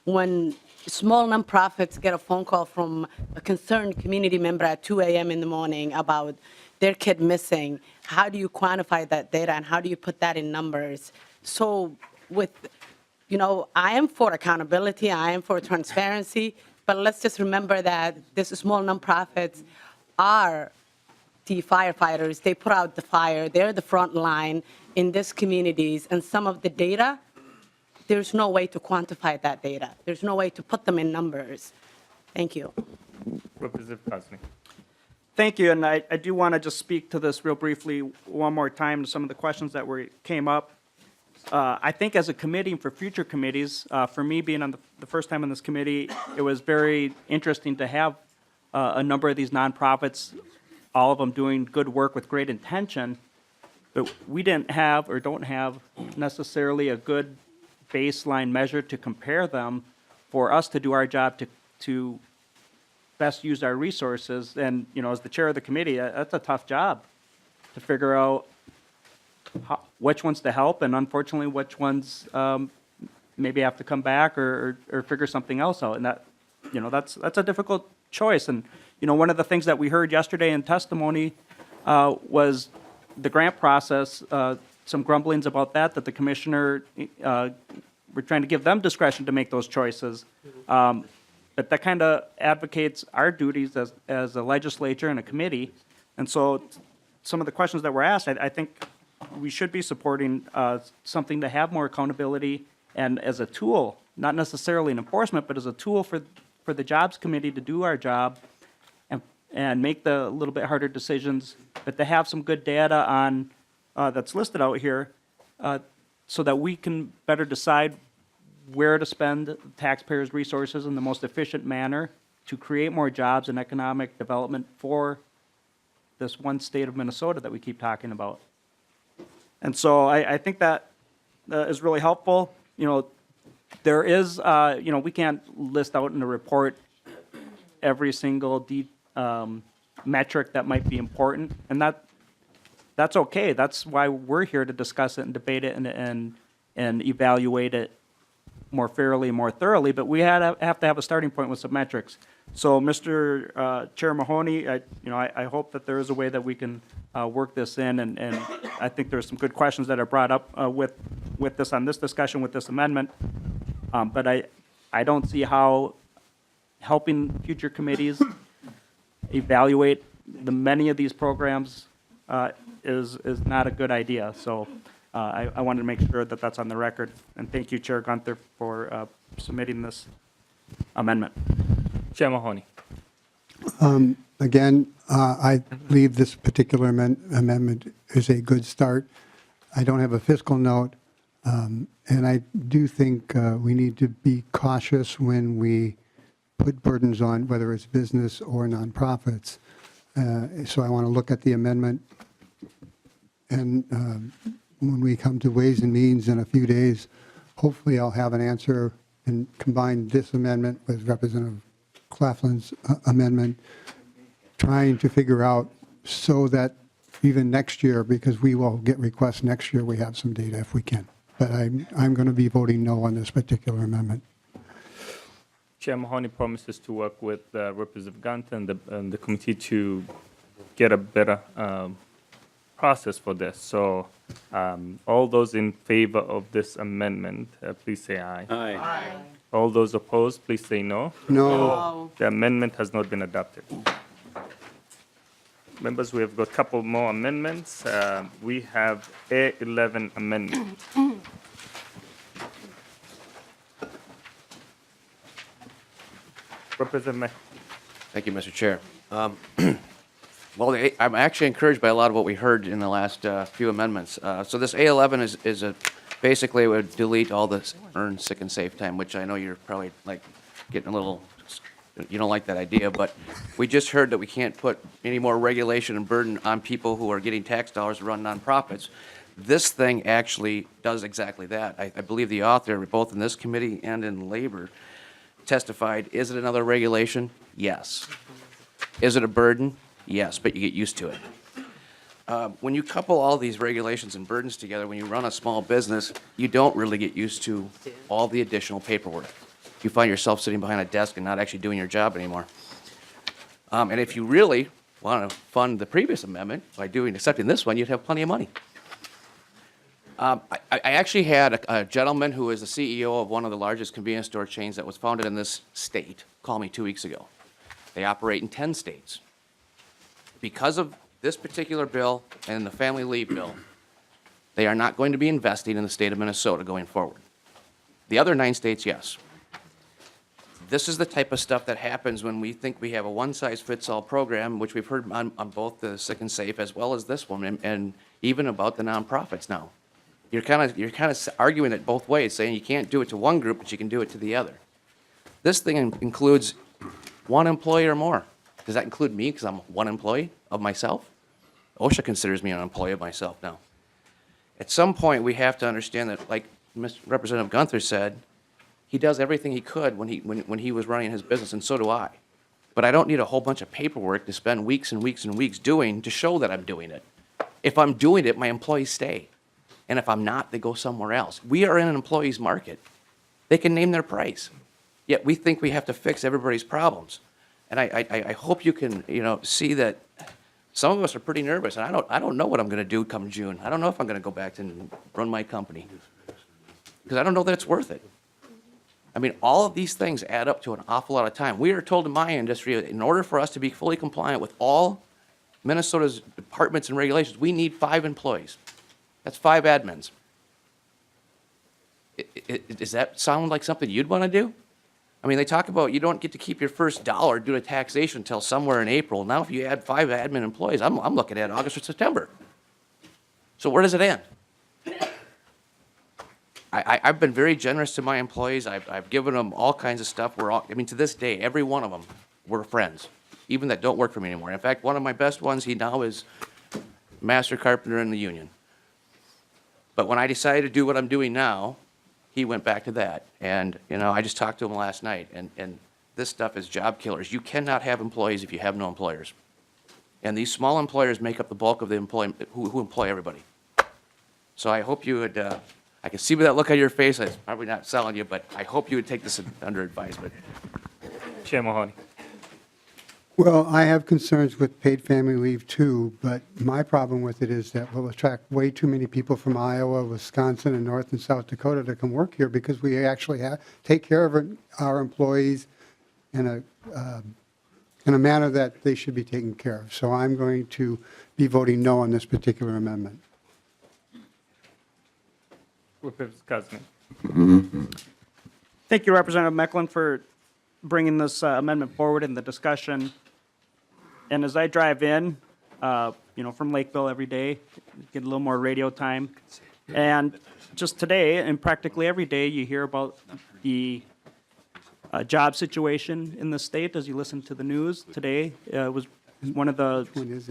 When small nonprofits get a phone call from a concerned community member at 2 a.m. in the morning about their kid missing, how do you quantify that data and how do you put that in numbers? So I am for accountability, I am for transparency, but let's just remember that these small nonprofits are the firefighters. They put out the fire. They're the front line in these communities. And some of the data, there's no way to quantify that data. There's no way to put them in numbers. Thank you. Representative Kosny. Thank you, and I do want to just speak to this real briefly one more time to some of the questions that came up. I think as a committee and for future committees, for me being on the first time on this committee, it was very interesting to have a number of these nonprofits, all of them doing good work with great intention, but we didn't have or don't have necessarily a good baseline measure to compare them for us to do our job to best use our resources. And, as the chair of the committee, that's a tough job to figure out which ones to help, and unfortunately, which ones maybe have to come back or figure something else out. And that's a difficult choice. And one of the things that we heard yesterday in testimony was the grant process. Some grumblings about that the commissioner we're trying to give them discretion to make those choices. But that kind of advocates our duties as a legislature and a committee. And so some of the questions that were asked, I think we should be supporting something to have more accountability and as a tool, not necessarily an enforcement, but as a tool for the Jobs Committee to do our job and make the little bit harder decisions, but to have some good data on that's listed out here so that we can better decide where to spend taxpayers' resources in the most efficient manner to create more jobs and economic development for this one state of Minnesota that we keep talking about. And so I think that is really helpful. There is, we can't list out in the report every single metric that might be important, and that's okay. That's why we're here to discuss it and debate it and evaluate it more fairly, more thoroughly. But we have to have a starting point with some metrics. So, Mr. Chair Mahoney, I hope that there is a way that we can work this in, and I think there's some good questions that are brought up with this on this discussion with this amendment. But I don't see how helping future committees evaluate the many of these programs is not a good idea. So I wanted to make sure that that's on the record. And thank you, Chair Gunther, for submitting this amendment. Chair Mahoney. Again, I believe this particular amendment is a good start. I don't have a fiscal note, and I do think we need to be cautious when we put burdens on whether it's business or nonprofits. So I want to look at the amendment, and when we come to Ways and Means in a few days, hopefully I'll have an answer and combine this amendment with Representative Claflin's amendment, trying to figure out so that even next year, because we will get requests next year, we have some data if we can. But I'm going to be voting no on this particular amendment. Chair Mahoney promises to work with Representative Gunther and the committee to get a better process for this. So all those in favor of this amendment, please say aye. Aye. All those opposed, please say no. No. The amendment has not been adopted. Members, we have got a couple more amendments. We have A11 amendment. Representative Thank you, Mr. Chair. Well, I'm actually encouraged by a lot of what we heard in the last few amendments. So this A11 is basically it would delete all this earned sick and safe time, which I know you're probably like getting a little, you don't like that idea, but we just heard that we can't put any more regulation and burden on people who are getting tax dollars to run nonprofits. This thing actually does exactly that. I believe the author, both in this committee and in labor, testified, is it another regulation? Yes. Is it a burden? Yes, but you get used to it. When you couple all these regulations and burdens together, when you run a small business, you don't really get used to all the additional paperwork. You find yourself sitting behind a desk and not actually doing your job anymore. And if you really want to fund the previous amendment by accepting this one, you'd have plenty of money. I actually had a gentleman who is the CEO of one of the largest convenience store chains that was founded in this state call me 2 weeks ago. They operate in 10 states. Because of this particular bill and the family leave bill, they are not going to be investing in the state of Minnesota going forward. The other 9 states, yes. This is the type of stuff that happens when we think we have a one-size-fits-all program, which we've heard on both the sick and safe as well as this one, and even about the nonprofits now. You're kind of arguing it both ways, saying you can't do it to one group, but you can do it to the other. This thing includes one employee or more. Does that include me because I'm one employee of myself? OSHA considers me an employee of myself now. At some point, we have to understand that, like Representative Gunther said, he does everything he could when he was running his business, and so do I. But I don't need a whole bunch of paperwork to spend weeks and weeks and weeks doing to show that I'm doing it. If I'm doing it, my employees stay. And if I'm not, they go somewhere else. We are in an employee's market. They can name their price. Yet we think we have to fix everybody's problems. And I hope you can, see that some of us are pretty nervous, and I don't know what I'm going to do come June. I don't know if I'm going to go back and run my company because I don't know that it's worth it. I mean, all of these things add up to an awful lot of time. We are told in my industry, in order for us to be fully compliant with all Minnesota's departments and regulations, we need 5 employees. That's 5 admins. Does that sound like something you'd want to do? I mean, they talk about you don't get to keep your first dollar due to taxation until somewhere in April. Now, if you add 5 admin employees, I'm looking at August or September. So where does it end? I've been very generous to my employees. I've given them all kinds of stuff. I mean, to this day, every one of them, we're friends, even that don't work for me anymore. In fact, one of my best ones, he now is master carpenter in the union. But when I decided to do what I'm doing now, he went back to that. And, you know, I just talked to him last night, and this stuff is job killers. You cannot have employees if you have no employers. And these small employers make up the bulk of the who employ everybody. So I hope you would, I can see by that look on your face, I'm probably not selling you, but I hope you would take this under advisement. Chair Mahoney. Well, I have concerns with paid family leave too, but my problem with it is that we'll attract way too many people from Iowa, Wisconsin, and North and South Dakota to come work here because we actually take care of our employees in a manner that they should be taken care of. So I'm going to be voting no on this particular amendment. Representative Kuznick. Thank you, Representative Mecklin, for bringing this amendment forward in the discussion. And as I drive in, from Lakeville every day, get a little more radio time. And just today, and practically every day, you hear about the job situation in the state as you listen to the news. Today was one of the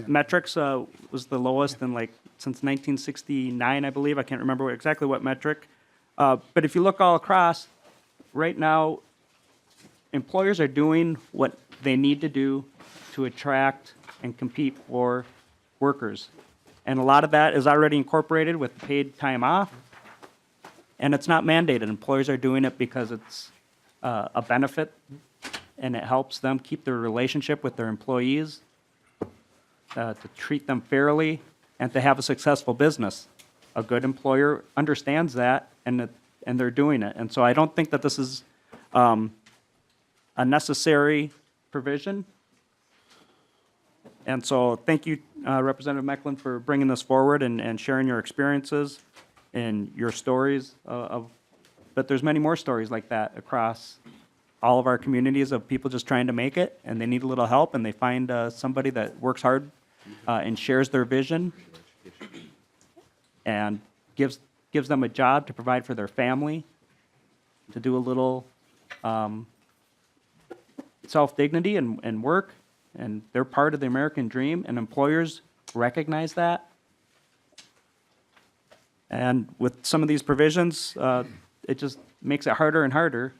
metrics was the lowest in since 1969, I believe. I can't remember exactly what metric. But if you look all across, right now, employers are doing what they need to do to attract and compete for workers. And a lot of that is already incorporated with paid time off, and it's not mandated. Employers are doing it because it's a benefit, and it helps them keep their relationship with their employees, to treat them fairly, and to have a successful business. A good employer understands that, and they're doing it. And so I don't think that this is a necessary provision. And so thank you, Representative Mecklin, for bringing this forward and sharing your experiences and your stories but there's many more stories like that across all of our communities of people just trying to make it, and they need a little help, and they find somebody that works hard and shares their vision and gives them a job to provide for their family, to do a little self-dignity and work, and they're part of the American dream, and employers recognize that. And with some of these provisions, it just makes it harder and harder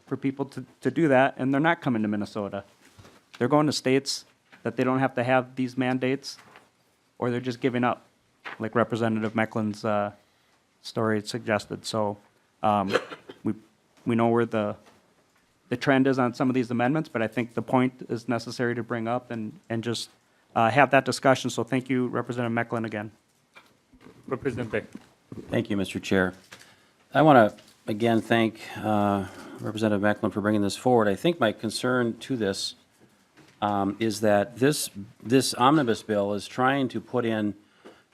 for people to do that, and they're not coming to Minnesota. They're going to states that they don't have to have these mandates, or they're just giving up, like Representative Mecklin's story suggested. So we know where the trend is on some of these amendments, but I think the point is necessary to bring up and just have that discussion. So thank you, Representative Mecklin, again. Representative Beck. Thank you, Mr. Chair. I want to again thank Representative Mecklin for bringing this forward. I think my concern to this is that this omnibus bill is trying to put in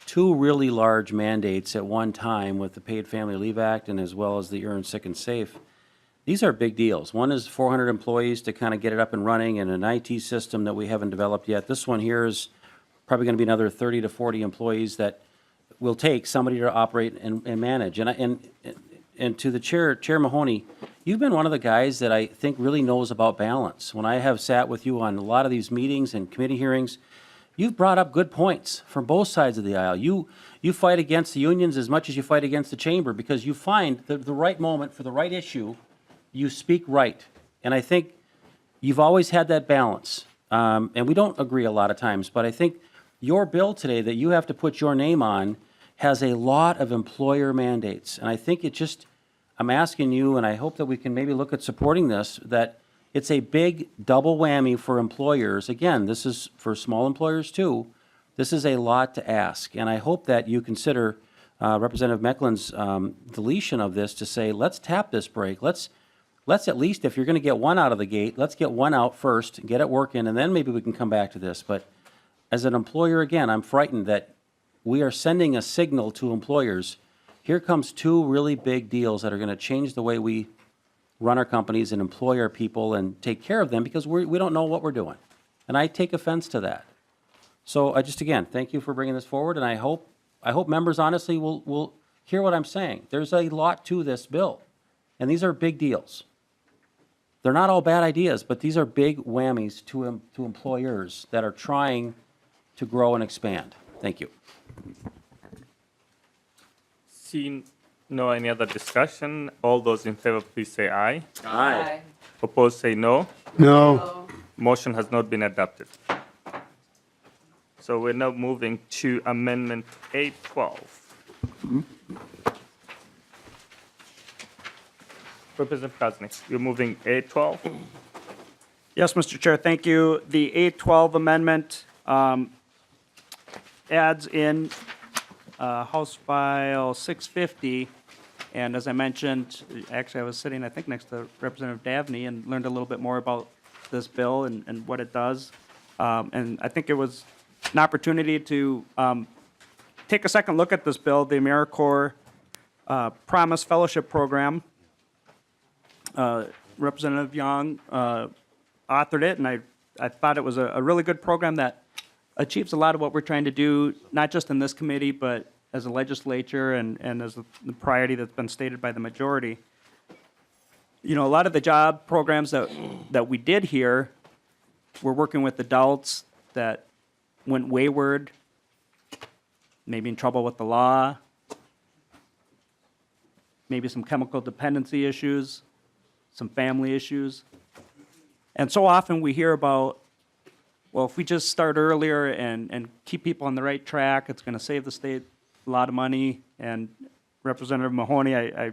two really large mandates at one time with the Paid Family Leave Act and as well as the Earn Sick and Safe. These are big deals. One is 400 employees to kind of get it up and running and an IT system that we haven't developed yet. This one here is probably going to be another 30 to 40 employees that will take somebody to operate and manage. And to the Chair Mahoney, you've been one of the guys that I think really knows about balance. When I have sat with you on a lot of these meetings and committee hearings, you've brought up good points from both sides of the aisle. You fight against the unions as much as you fight against the chamber because you find the right moment for the right issue, you speak right. And I think you've always had that balance. And we don't agree a lot of times, but I think your bill today that you have to put your name on has a lot of employer mandates. And I think I'm asking you, and I hope that we can maybe look at supporting this, that it's a big double whammy for employers. Again, this is for small employers too. This is a lot to ask. And I hope that you consider Representative Mecklin's deletion of this to say, let's tap this brake. Let's at least, if you're going to get one out of the gate, let's get one out first, get it working, and then maybe we can come back to this. But as an employer, again, I'm frightened that we are sending a signal to employers. Here comes two really big deals that are going to change the way we run our companies and employ our people and take care of them because we don't know what we're doing. And I take offense to that. So again, thank you for bringing this forward, and I hope members honestly will hear what I'm saying. There's a lot to this bill, and these are big deals. They're not all bad ideas, but these are big whammies to employers that are trying to grow and expand. Thank you. Seeing no any other discussion, all those in favor, please say aye. Aye. Opposed, say no. No. Motion has not been adopted. So we're now moving to Amendment 812. Representative Kosnick, you're moving 812? Yes, Mr. Chair, thank you. The 812 amendment adds in House File 650, and as I mentioned, actually I was sitting, I think, next to Representative Davney and learned a little bit more about this bill and what it does. And I think it was an opportunity to take a second look at this bill, the AmeriCorps Promise Fellowship Program. Representative Young authored it, and I thought it was a really good program that achieves a lot of what we're trying to do, not just in this committee, but as a legislature and as the priority that's been stated by the majority. You know, a lot of the job programs that we did here, we're working with adults that went wayward, maybe in trouble with the law, maybe some chemical dependency issues, some family issues. And so often we hear about, well, if we just start earlier and keep people on the right track, it's going to save the state a lot of money. And Representative Mahoney, I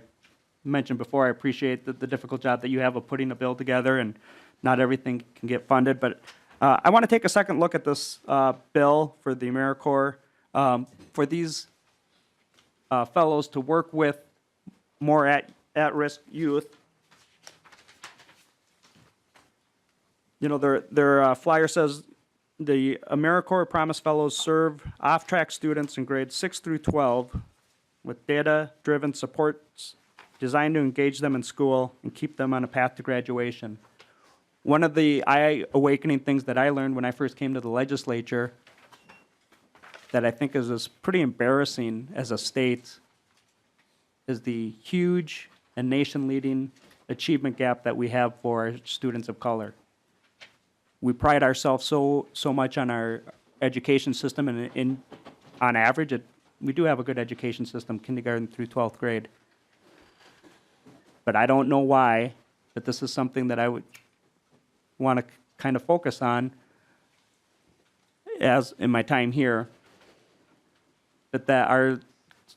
mentioned before, I appreciate the difficult job that you have of putting a bill together, and not everything can get funded. But I want to take a second look at this bill for the AmeriCorps, for these fellows to work with more at-risk youth. You know, their flyer says the AmeriCorps Promise Fellows serve off-track students in grades 6 through 12 with data-driven supports designed to engage them in school and keep them on a path to graduation. One of the eye-awakening things that I learned when I first came to the legislature that I think is pretty embarrassing as a state is the huge and nation-leading achievement gap that we have for our students of color. We pride ourselves so much on our education system, and on average, we do have a good education system, kindergarten through 12th grade. But I don't know why, but this is something that I would want to kind of focus on as in my time here, that our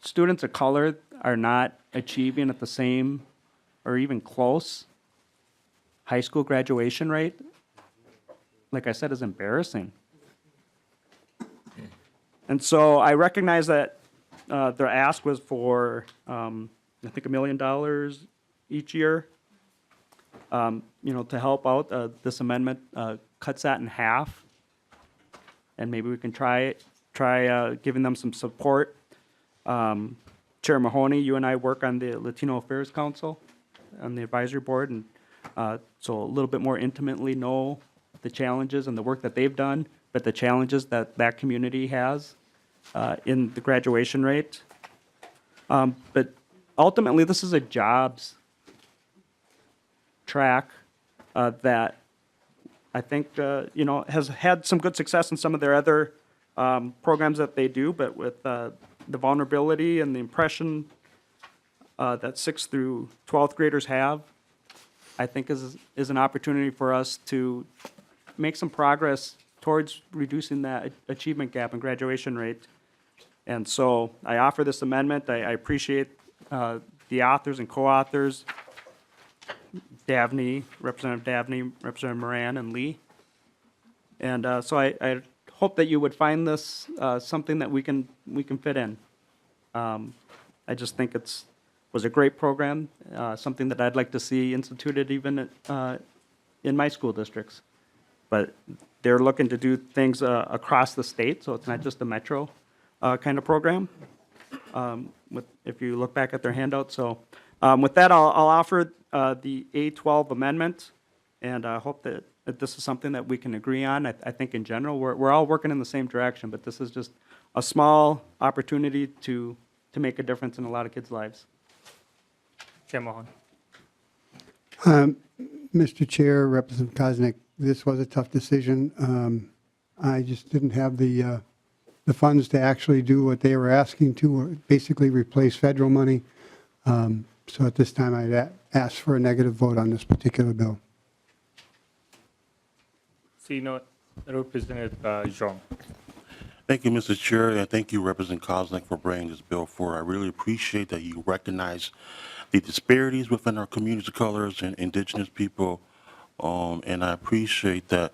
students of color are not achieving at the same or even close high school graduation rate. Like I said, is embarrassing. And so I recognize that their ask was for, I think, $1 million each year. You know, to help out, this amendment cuts that in half, and maybe we can try giving them some support. Chair Mahoney, you and I work on the Latino Affairs Council, on the advisory board, and so a little bit more intimately know the challenges and the work that they've done, but the challenges that community has in the graduation rate. But ultimately, this is a jobs track that I think you know, has had some good success in some of their other programs that they do, but with the vulnerability and the impression that 6th through 12th graders have, I think is an opportunity for us to make some progress towards reducing that achievement gap and graduation rate. And so I offer this amendment. I appreciate the authors and co-authors, Representative Davney, Representative Moran, and Lee. And so I hope that you would find this something that we can fit in. I just think was a great program, something that I'd like to see instituted even in my school districts. But they're looking to do things across the state, so it's not just a metro kind of program, if you look back at their handout. So with that, I'll offer the A12 amendment, and I hope that this is something that we can agree on. I think in general, we're all working in the same direction, but this is just a small opportunity to to make a difference in a lot of kids' lives. Chair Mahoney. Mr. Chair, Representative Koznick, this was a tough decision. I just didn't have the funds to actually do what they were asking to, or basically replace federal money. So at this time, I'd ask for a negative vote on this particular bill. Representative Jean. Thank you, Mr. Chair, and thank you, Representative Koznick, for bringing this bill forward. I really appreciate that you recognize the disparities within our communities of colors and indigenous people, and I appreciate that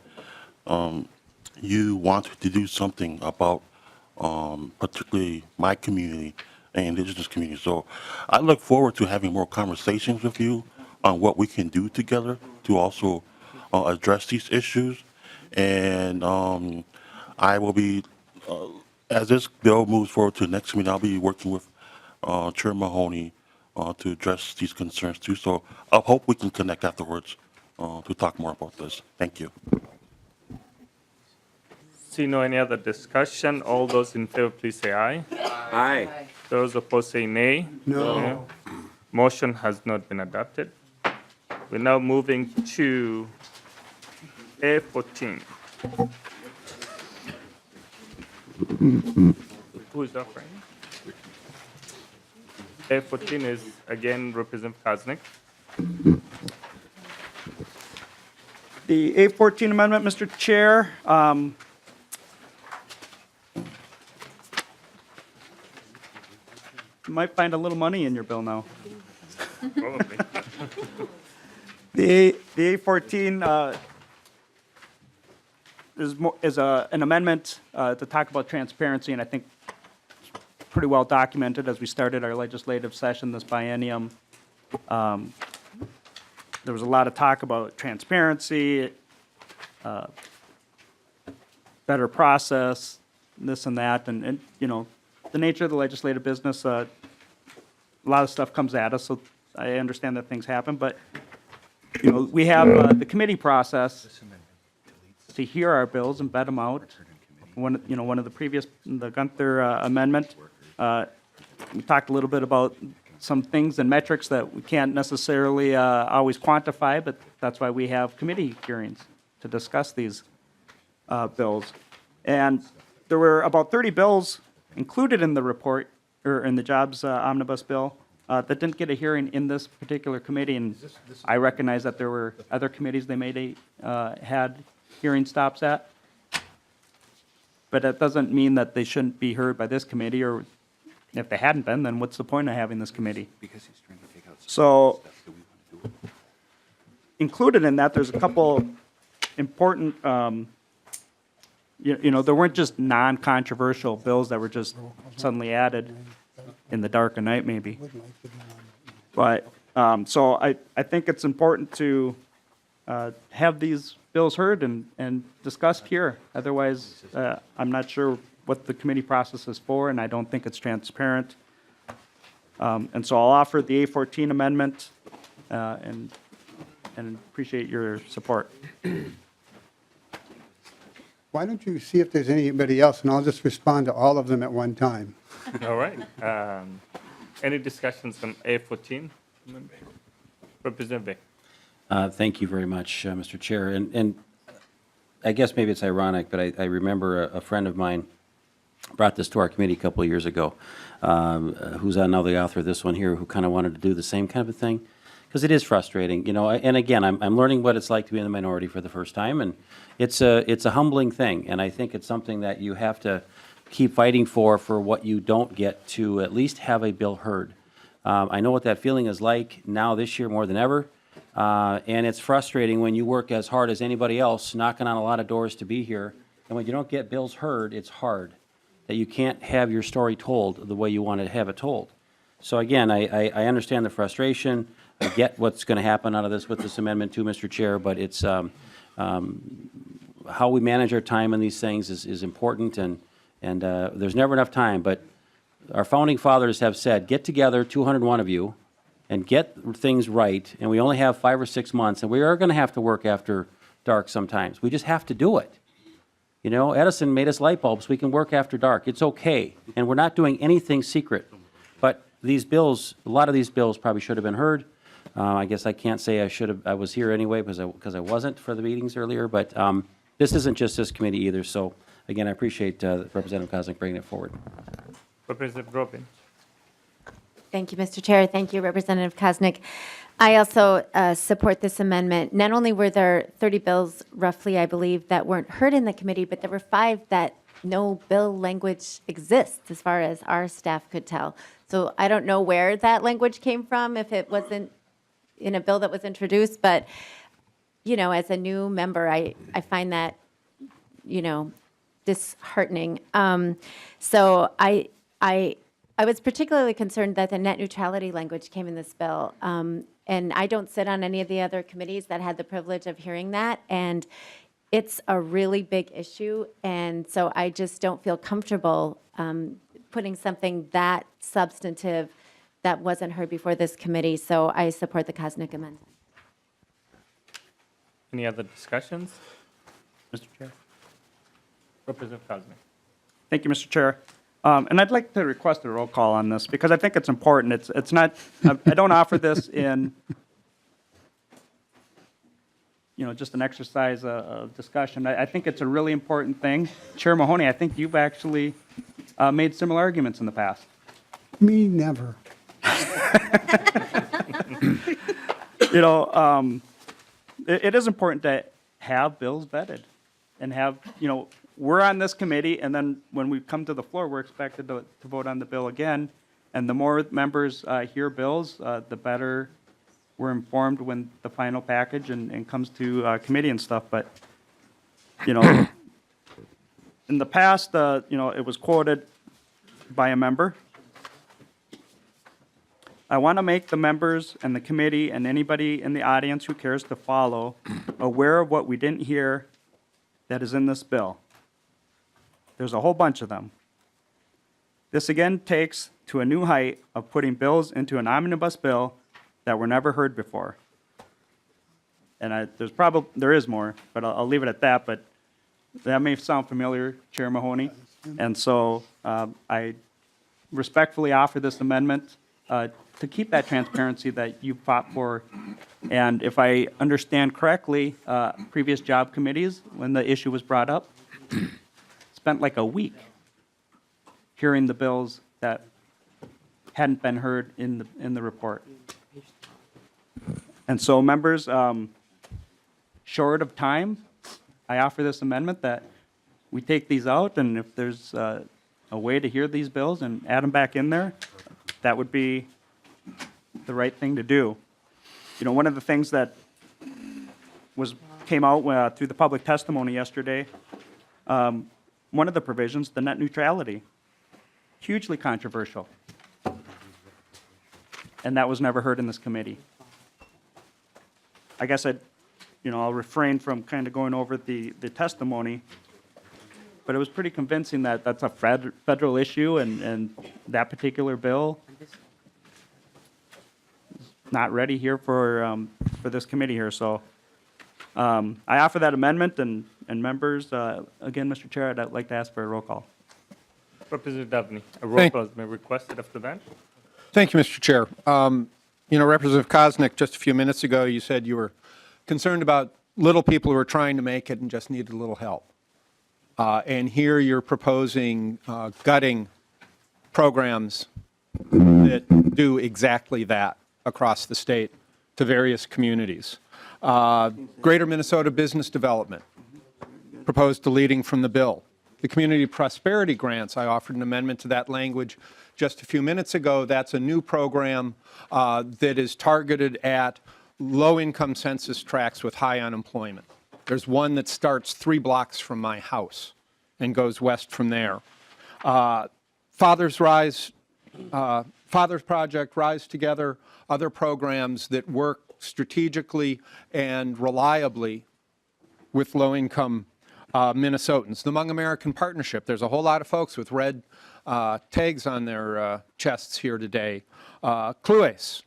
you wanted to do something about particularly my community and indigenous community. So I look forward to having more conversations with you on what we can do together to also address these issues. And I will be, as this bill moves forward to the next meeting, I'll be working with Chair Mahoney to address these concerns too. So I hope we can connect afterwards to talk more about this. Thank you. See no any other discussion. All those in favor, please say aye. Aye. Those opposed say nay. No. Motion has not been adopted. We're now moving to A14. Who is offering? A14 is again Representative Koznick. The A14 amendment, Mr. Chair, you might find a little money in your bill now. Probably. The A14 is an amendment to talk about transparency, and I think pretty well documented as we started our legislative session this biennium. There was a lot of talk about transparency, better process, this and that, and you know, the nature of the legislative business, a lot of stuff comes at us, so I understand that things happen, but you know, we have the committee process to hear our bills and vet them out. One of the previous, the Gunther amendment, we talked a little bit about some things and metrics that we can't necessarily always quantify, but that's why we have committee hearings to discuss these bills. And there were about 30 bills included in the report, or in the jobs omnibus bill, that didn't get a hearing in this particular committee, and I recognize that there were other committees they made had hearing stops at. But that doesn't mean that they shouldn't be heard by this committee, or if they hadn't been, then what's the point of having this committee? So, included in that, there's a couple important, you know, there weren't just non-controversial bills that were just suddenly added in the dark of night, maybe. But, so I think it's important to have these bills heard and discussed here. Otherwise, I'm not sure what the committee process is for, and I don't think it's transparent. And so I'll offer the A14 amendment and appreciate your support. Why don't you see if there's anybody else, and I'll just respond to all of them at one time. All right. Any discussions on A14? Representative Vic. Thank you very much, Mr. Chair. And I guess maybe it's ironic, but I remember a friend of mine brought this to our committee a couple of years ago, who's now the author of this one here, who kind of wanted to do the same kind of a thing, because it is frustrating, you know. And again, I'm learning what it's like to be in the minority for the first time, and it's a humbling thing, and I think it's something that you have to keep fighting for what you don't get to at least have a bill heard. I know what that feeling is like now this year more than ever. And it's frustrating when you work as hard as anybody else, knocking on a lot of doors to be here, and when you don't get bills heard, it's hard that you can't have your story told the way you want to have it told. So again, I understand the frustration. I get what's going to happen out of this with this amendment too, Mr. Chair, but it's how we manage our time in these things is important, and there's never enough time. But our founding fathers have said, get together, 201 of you, and get things right, and we only have 5 or 6 months, and we are going to have to work after dark sometimes. We just have to do it. You know, Edison made us light bulbs. We can work after dark. It's okay, and we're not doing anything secret. these bills, a lot of these bills probably should have been heard. I guess I can't say I was here anyway because I wasn't for the meetings earlier, but this isn't just this committee either. So again, I appreciate Representative Koznick bringing it forward. Representative Robin. Thank you, Mr. Chair. Thank you, Representative Koznick. I also support this amendment. Not only were there 30 bills, roughly, I believe, that weren't heard in the committee, but there were 5 that no bill language exists, as far as our staff could tell. So I don't know where that language came from, if it wasn't in a bill that was introduced, but, you know, as a new member, I find that, you know, disheartening. So I was particularly concerned that the net neutrality language came in this bill. And I don't sit on any of the other committees that had the privilege of hearing that. And it's a really big issue. And so I just don't feel comfortable putting something that substantive that wasn't heard before this committee. So I support the Koznick amendment. Any other discussions? Mr. Chair. Representative Koznick. Thank you, Mr. Chair. And I'd like to request a roll call on this because I think it's important. It's not, I don't offer this in, you know, just an exercise of discussion. I think it's a really important thing. Chair Mahoney, I think you've actually made similar arguments in the past. Me, never. You know, it is important to have bills vetted and have, you know, we're on this committee, and then when we come to the floor, we're expected to vote on the bill again. And the more members hear bills, the better we're informed when the final package and comes to committee and stuff. But, you know, in the past, you know, it was quoted by a member. I want to make the members and the committee and anybody in the audience who cares to follow aware of what we didn't hear that is in this bill. There's a whole bunch of them. This again takes to a new height of putting bills into an omnibus bill that were never heard before. And there is more, but I'll leave it at that. But that may sound familiar, Chair Mahoney. And so I respectfully offer this amendment to keep that transparency that you fought for. And if I understand correctly, previous job committees, when the issue was brought up, spent like a week hearing the bills that hadn't been heard in the report. And so, members, short of time, I offer this amendment that we take these out, and if there's a way to hear these bills and add them back in there, that would be the right thing to do. You know, one of the things that came out through the public testimony yesterday, one of the provisions, the net neutrality, hugely controversial. And that was never heard in this committee. I guess I'll refrain from kind of going over the testimony, but it was pretty convincing that that's a federal issue and that particular bill is not ready here for this committee here. So I offer that amendment, and members, again, Mr. Chair, I'd like to ask for a roll call. Representative Dabney, a roll call has been requested after that. Thank you, Mr. Chair. You know, Representative Koznick, just a few minutes ago, you said you were concerned about little people who are trying to make it and just needed a little help. And here you're proposing gutting programs that do exactly that across the state to various communities. Greater Minnesota Business Development, proposed deleting from the bill. The Community Prosperity Grants, I offered an amendment to that language just a few minutes ago. That's a new program that is targeted at low-income census tracts with high unemployment. There's one that starts 3 blocks from my house and goes west from there. Fathers Project, Rise Together, other programs that work strategically and reliably with low-income Minnesotans. The Hmong American Partnership, there's a whole lot of folks with red tags on their chests here today. Clues,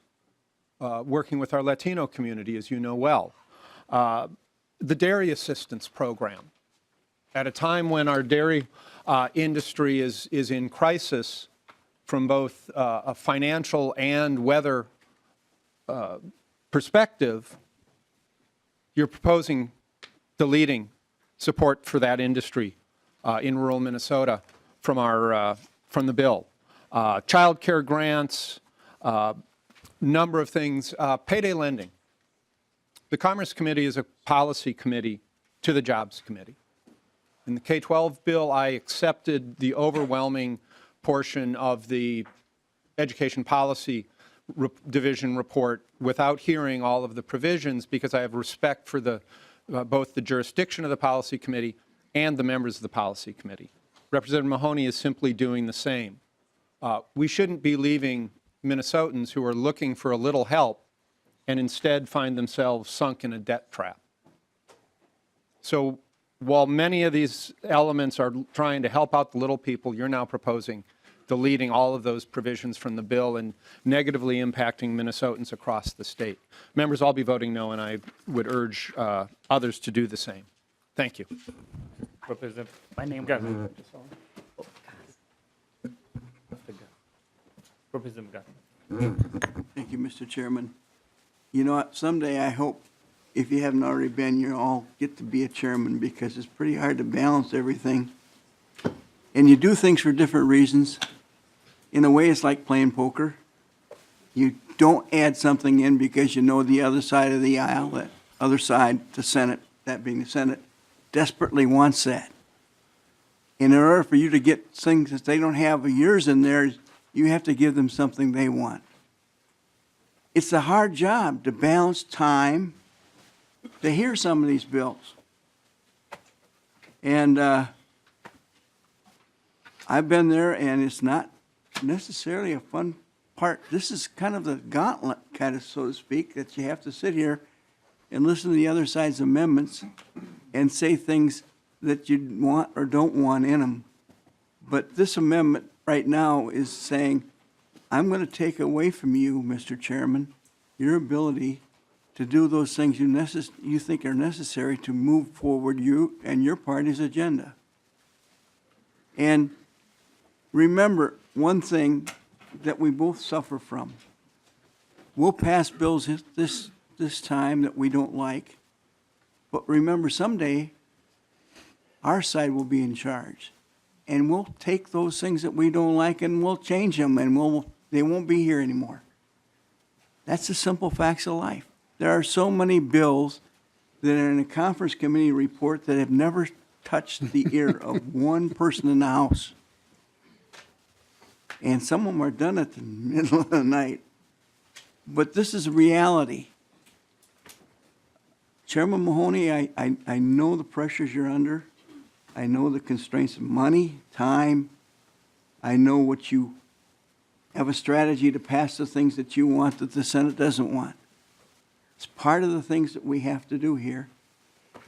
working with our Latino community, as you know well. The Dairy Assistance Program. At a time when our dairy industry is in crisis from both a financial and weather perspective, you're proposing deleting support for that industry in rural Minnesota from the bill. Child care grants, number of things, payday lending. The Commerce Committee is a policy committee to the Jobs Committee. In the K-12 bill, I accepted the overwhelming portion of the Education Policy Division report without hearing all of the provisions because I have respect for both the jurisdiction of the Policy Committee and the members of the Policy Committee. Representative Mahoney is simply doing the same. We shouldn't be leaving Minnesotans who are looking for a little help and instead find themselves sunk in a debt trap. So while many of these elements are trying to help out the little people, you're now proposing deleting all of those provisions from the bill and negatively impacting Minnesotans across the state. Members, I'll be voting no, and I would urge others to do the same. Thank you. Representative. My name. Representative Gunn. Thank you, Mr. Chairman. You know what, someday I hope, if you haven't already been, you all get to be a chairman because it's pretty hard to balance everything. And you do things for different reasons. In a way, it's like playing poker. You don't add something in because you know the other side of the aisle, that other side, the Senate, that being the Senate, desperately wants that. And in order for you to get things that they don't have of yours in there, you have to give them something they want. It's a hard job to balance time to hear some of these bills. And I've been there, and it's not necessarily a fun part. This is kind of the gauntlet, kind of, so to speak, that you have to sit here and listen to the other side's amendments and say things that you want or don't want in them. But this amendment right now is saying, I'm going to take away from you, Mr. Chairman, your ability to do those things you think are necessary to move forward you and your party's agenda. And remember one thing that we both suffer from. We'll pass bills this time that we don't like, but remember someday our side will be in charge. And we'll take those things that we don't like and we'll change them, and they won't be here anymore. That's the simple facts of life. There are so many bills that are in a conference committee report that have never touched the ear of one person in the House. And some of them are done at the middle of the night. But this is reality. Chairman Mahoney, I know the pressures you're under. I know the constraints of money, time. I know what you have a strategy to pass the things that you want that the Senate doesn't want. It's part of the things that we have to do here.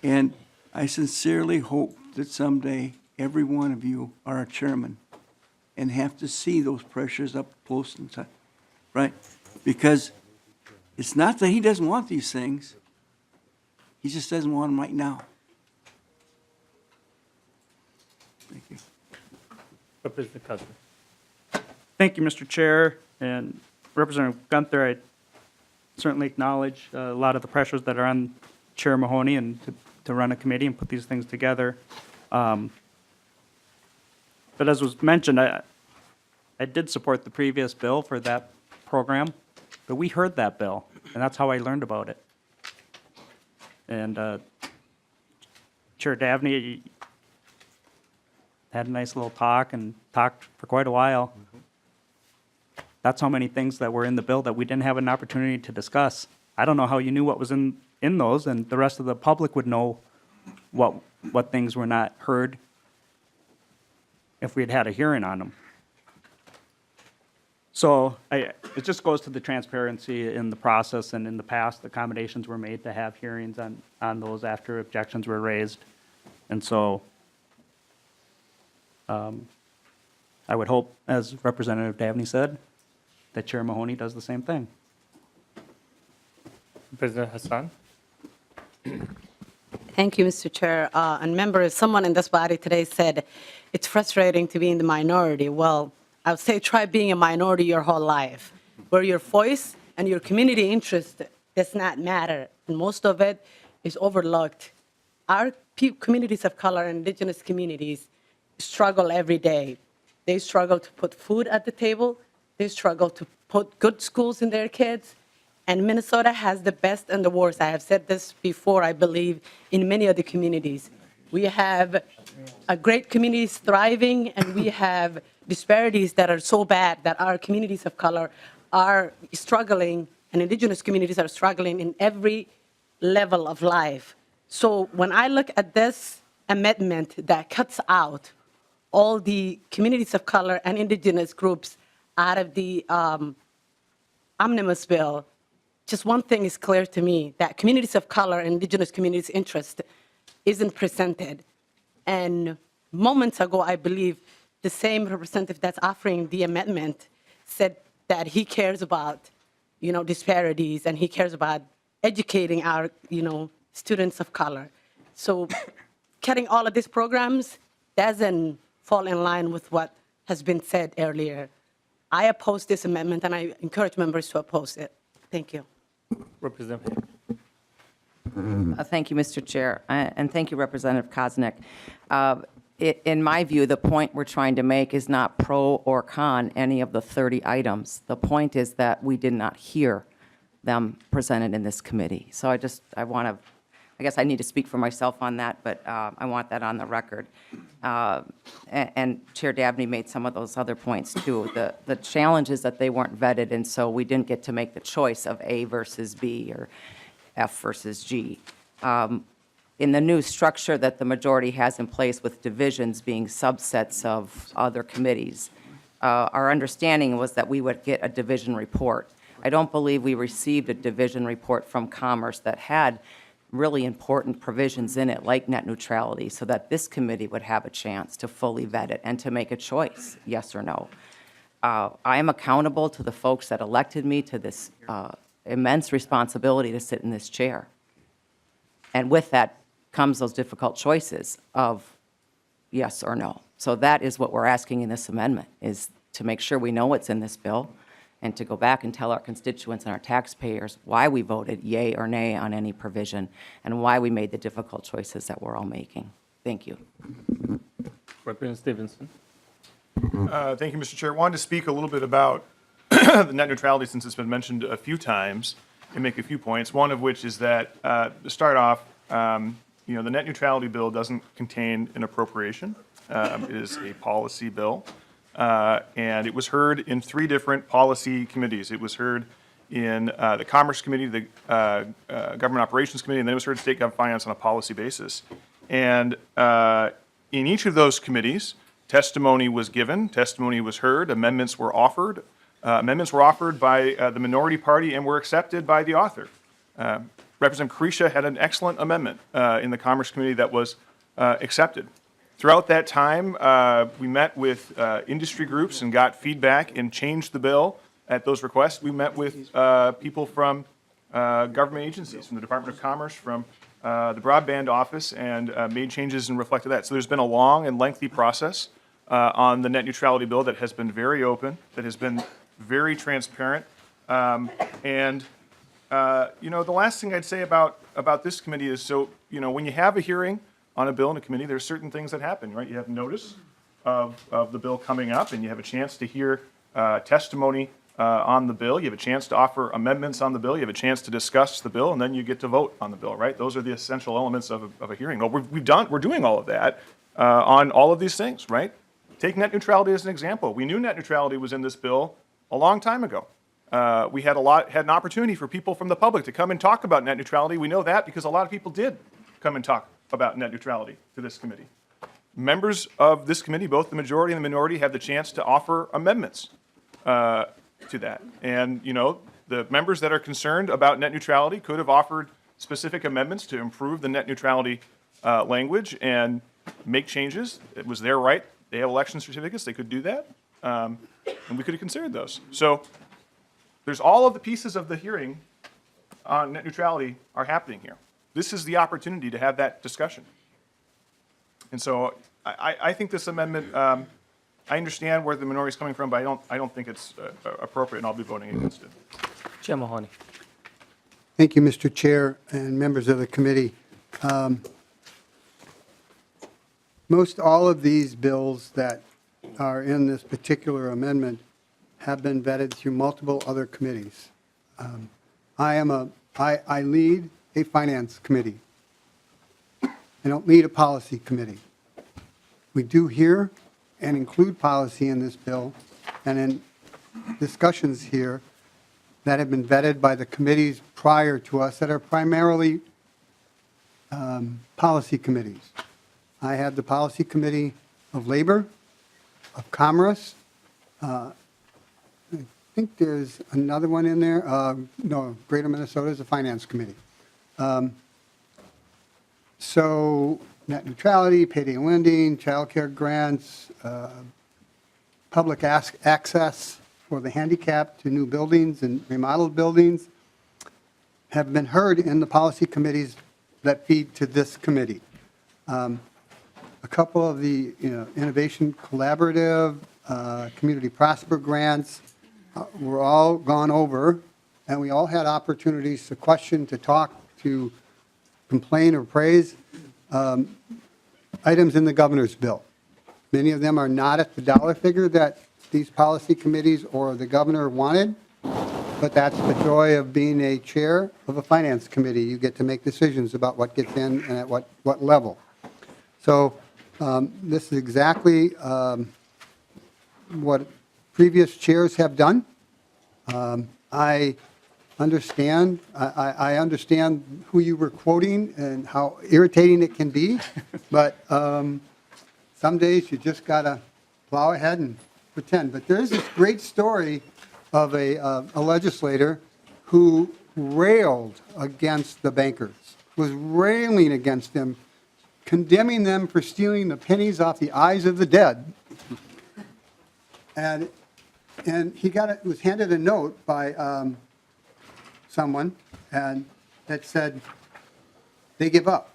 And I sincerely hope that someday every one of you are a chairman and have to see those pressures up close and tight, right? Because it's not that he doesn't want these things. He just doesn't want them right now. Thank you. Representative Cosner. Thank you, Mr. Chair. And Representative Gunther, I certainly acknowledge a lot of the pressures that are on Chair Mahoney and to run a committee and put these things together. But as was mentioned, I did support the previous bill for that program, but we heard that bill, and that's how I learned about it. And Chair Davney had a nice little talk and talked for quite a while. That's how many things that were in the bill that we didn't have an opportunity to discuss. I don't know how you knew what was in those, and the rest of the public would know what things were not heard if we had had a hearing on them. So it just goes to the transparency in the process, and in the past, accommodations were made to have hearings on those after objections were raised. And so I would hope, as Representative Davney said, that Chair Mahoney does the same thing. President Hassan. Thank you, Mr. Chair. And members, someone in this body today said it's frustrating to be in the minority. Well, I would say try being a minority your whole life, where your voice and your community interest does not matter, and most of it is overlooked. Our communities of color and indigenous communities struggle every day. They struggle to put food at the table. They struggle to put good schools in their kids. And Minnesota has the best and the worst. I have said this before, I believe, in many of the communities. We have a great communities thriving, and we have disparities that are so bad that our communities of color are struggling, and indigenous communities are struggling in every level of life. So when I look at this amendment that cuts out all the communities of color and indigenous groups out of the Omnibus bill, just one thing is clear to me, that communities of color and indigenous communities' interest isn't presented. And moments ago, I believe, the same representative that's offering the amendment said that he cares about, disparities, and he cares about educating our, students of color. So cutting all of these programs doesn't fall in line with what has been said earlier. I oppose this amendment, and I encourage members to oppose it. Thank you. Representative. Thank you, Mr. Chair, and thank you, Representative Koznick. In my view, the point we're trying to make is not pro or con any of the 30 items. The point is that we did not hear them presented in this committee. So I guess I need to speak for myself on that, but I want that on the record. And Chair Dabney made some of those other points too. The challenge is that they weren't vetted, and so we didn't get to make the choice of A versus B or F versus G. In the new structure that the majority has in place with divisions being subsets of other committees, our understanding was that we would get a division report. I don't believe we received a division report from Commerce that had really important provisions in it, like net neutrality, so that this committee would have a chance to fully vet it and to make a choice, yes or no. I am accountable to the folks that elected me to this immense responsibility to sit in this chair. And with that comes those difficult choices of yes or no. So that is what we're asking in this amendment, is to make sure we know what's in this bill and to go back and tell our constituents and our taxpayers why we voted yay or nay on any provision and why we made the difficult choices that we're all making. Thank you. Representative Stevenson. Thank you, Mr. Chair. I wanted to speak a little bit about the net neutrality, since it's been mentioned a few times, and make a few points. One of which is that, to start off, the net neutrality bill doesn't contain an appropriation. It is a policy bill. And it was heard in 3 different policy committees. It was heard in the Commerce Committee, the Government Operations Committee, and then it was heard in State Government Finance on a policy basis. And in each of those committees, testimony was given, testimony was heard, amendments were offered. Amendments were offered by the minority party and were accepted by the author. Representative Carisha had an excellent amendment in the Commerce Committee that was accepted. Throughout that time, we met with industry groups and got feedback and changed the bill at those requests. We met with people from government agencies, from the Department of Commerce, from the Broadband Office, and made changes and reflected that. So there's been a long and lengthy process on the net neutrality bill that has been very open, that has been very transparent. The last thing I'd say about this committee is, so, when you have a hearing on a bill in a committee, there's certain things that happen, right? You have notice of the bill coming up, and you have a chance to hear testimony on the bill. You have a chance to offer amendments on the bill. You have a chance to discuss the bill, and then you get to vote on the bill, right? Those are the essential elements of a hearing. Well, we're doing all of that on all of these things, right? Take net neutrality as an example. We knew net neutrality was in this bill a long time ago. We had an opportunity for people from the public to come and talk about net neutrality. We know that because a lot of people did come and talk about net neutrality to this committee. Members of this committee, both the majority and the minority, have the chance to offer amendments to that. And, the members that are concerned about net neutrality could have offered specific amendments to improve the net neutrality language and make changes. It was their right. They have election certificates. They could do that. And we could have considered those. So there's all of the pieces of the hearing on net neutrality are happening here. This is the opportunity to have that discussion. And so I think this amendment I understand where the minority is coming from, but I don't think it's appropriate, and I'll be voting against it. Chair Mahoney. Thank you, Mr. Chair and members of the committee. Most all of these bills that are in this particular amendment have been vetted through multiple other committees. I lead a finance committee. I don't lead a policy committee. We do hear and include policy in this bill and in discussions here that have been vetted by the committees prior to us that are primarily policy committees. I had the Policy Committee of Labor, of Commerce. I think there's another one in there. No, Greater Minnesota is a Finance Committee. So net neutrality, payday lending, child care grants, public access for the handicapped to new buildings and remodeled buildings have been heard in the policy committees that feed to this committee. A couple of the Innovation Collaborative, Community Prosper grants were all gone over, and we all had opportunities to question, to talk, to complain or praise items in the governor's bill. Many of them are not at the dollar figure that these policy committees or the governor wanted, but that's the joy of being a chair of a finance committee. You get to make decisions about what gets in and at what level. So this is exactly what previous chairs have done. I understand. I understand who you were quoting and how irritating it can be, but some days you just got to plow ahead and pretend. But there is this great story of a legislator who railed against the bankers, was railing against them, condemning them for stealing the pennies off the eyes of the dead. And he was handed a note by someone and that said, they give up.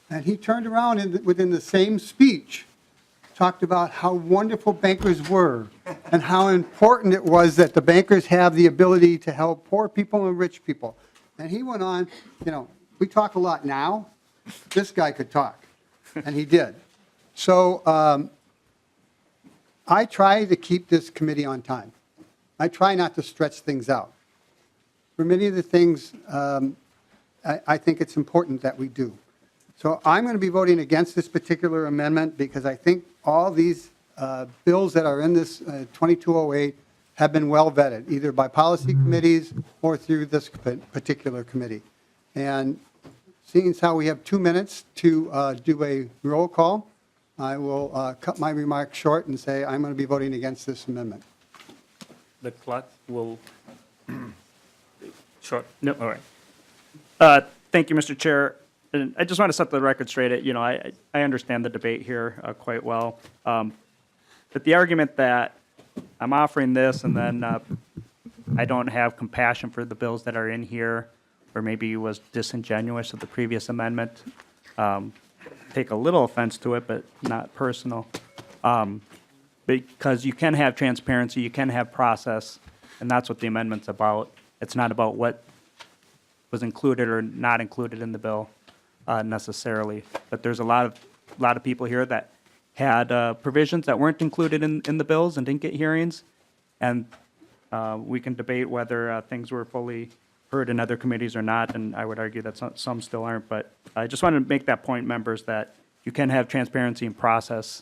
And he turned around and within the same speech talked about how wonderful bankers were and how important it was that the bankers have the ability to help poor people and rich people. And he went on, we talk a lot now. This guy could talk, and he did. So I try to keep this committee on time. I try not to stretch things out. For many of the things, I think it's important that we do. So I'm going to be voting against this particular amendment because I think all these bills that are in this 2208 have been well vetted, either by policy committees or through this particular committee. And seeing as how we have 2 minutes to do a roll call, I will cut my remarks short and say I'm going to be voting against this amendment. The clerk will. Short. No. All right. Thank you, Mr. Chair. And I just want to set the record straight. I understand the debate here quite well. But the argument that I'm offering this and then I don't have compassion for the bills that are in here, or maybe was disingenuous of the previous amendment, take a little offense to it, but not personal. Because you can have transparency, you can have process, and that's what the amendment's about. It's not about what was included or not included in the bill necessarily. But there's a lot of people here that had provisions that weren't included in the bills and didn't get hearings. And we can debate whether things were fully heard in other committees or not, and I would argue that some still aren't. But I just wanted to make that point, members, that you can have transparency and process,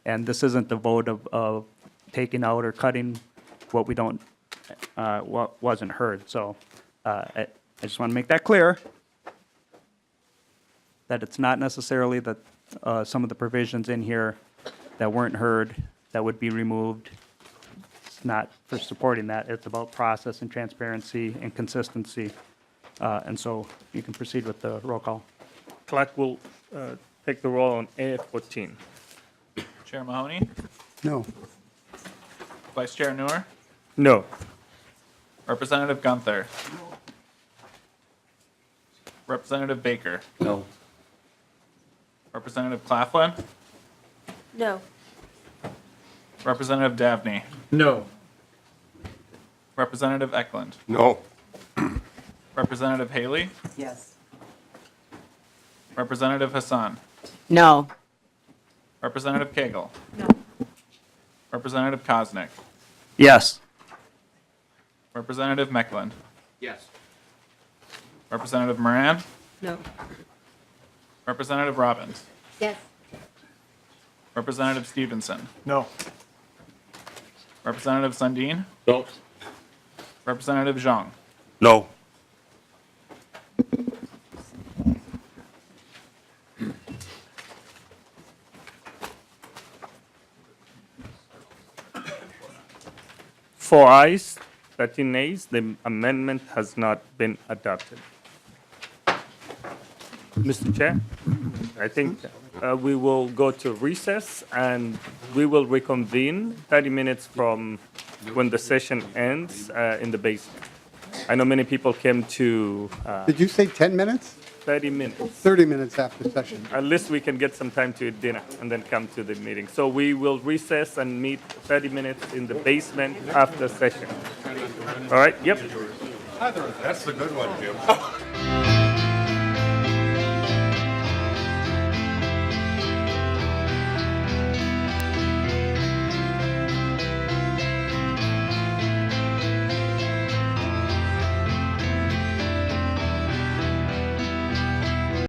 and this isn't the vote of taking out or cutting what we don't, what wasn't heard. So I just want to make that clear, that it's not necessarily that some of the provisions in here that weren't heard that would be removed. It's not for supporting that. It's about process and transparency and consistency. And so you can proceed with the roll call. Clerk will take the roll on A14. Chair Mahoney? No. Vice Chair Noor? No. Representative Gunther? Representative Baker? No. Representative Claflin? No. Representative Davney. No. Representative Eklund. No. Representative Haley. Yes. Representative Hassan. No. Representative Cagle. No. Representative Koznick. Yes. Representative Meckland. Yes. Representative Moran. No. Representative Robbins. Yes. Representative Stevenson. No. Representative Sundin. No. Representative Zhang. No. Four ayes, 13 nays. The amendment has not been adopted. Mr. Chair, I think we will go to recess and we will reconvene 30 minutes from when the session ends in the basement. I know many people came to Did you say 10 minutes? 30 minutes. 30 minutes after session. At least we can get some time to eat dinner and then come to the meeting. So we will recess and meet 30 minutes in the basement after session. All right, yep. That's the good one, Jim.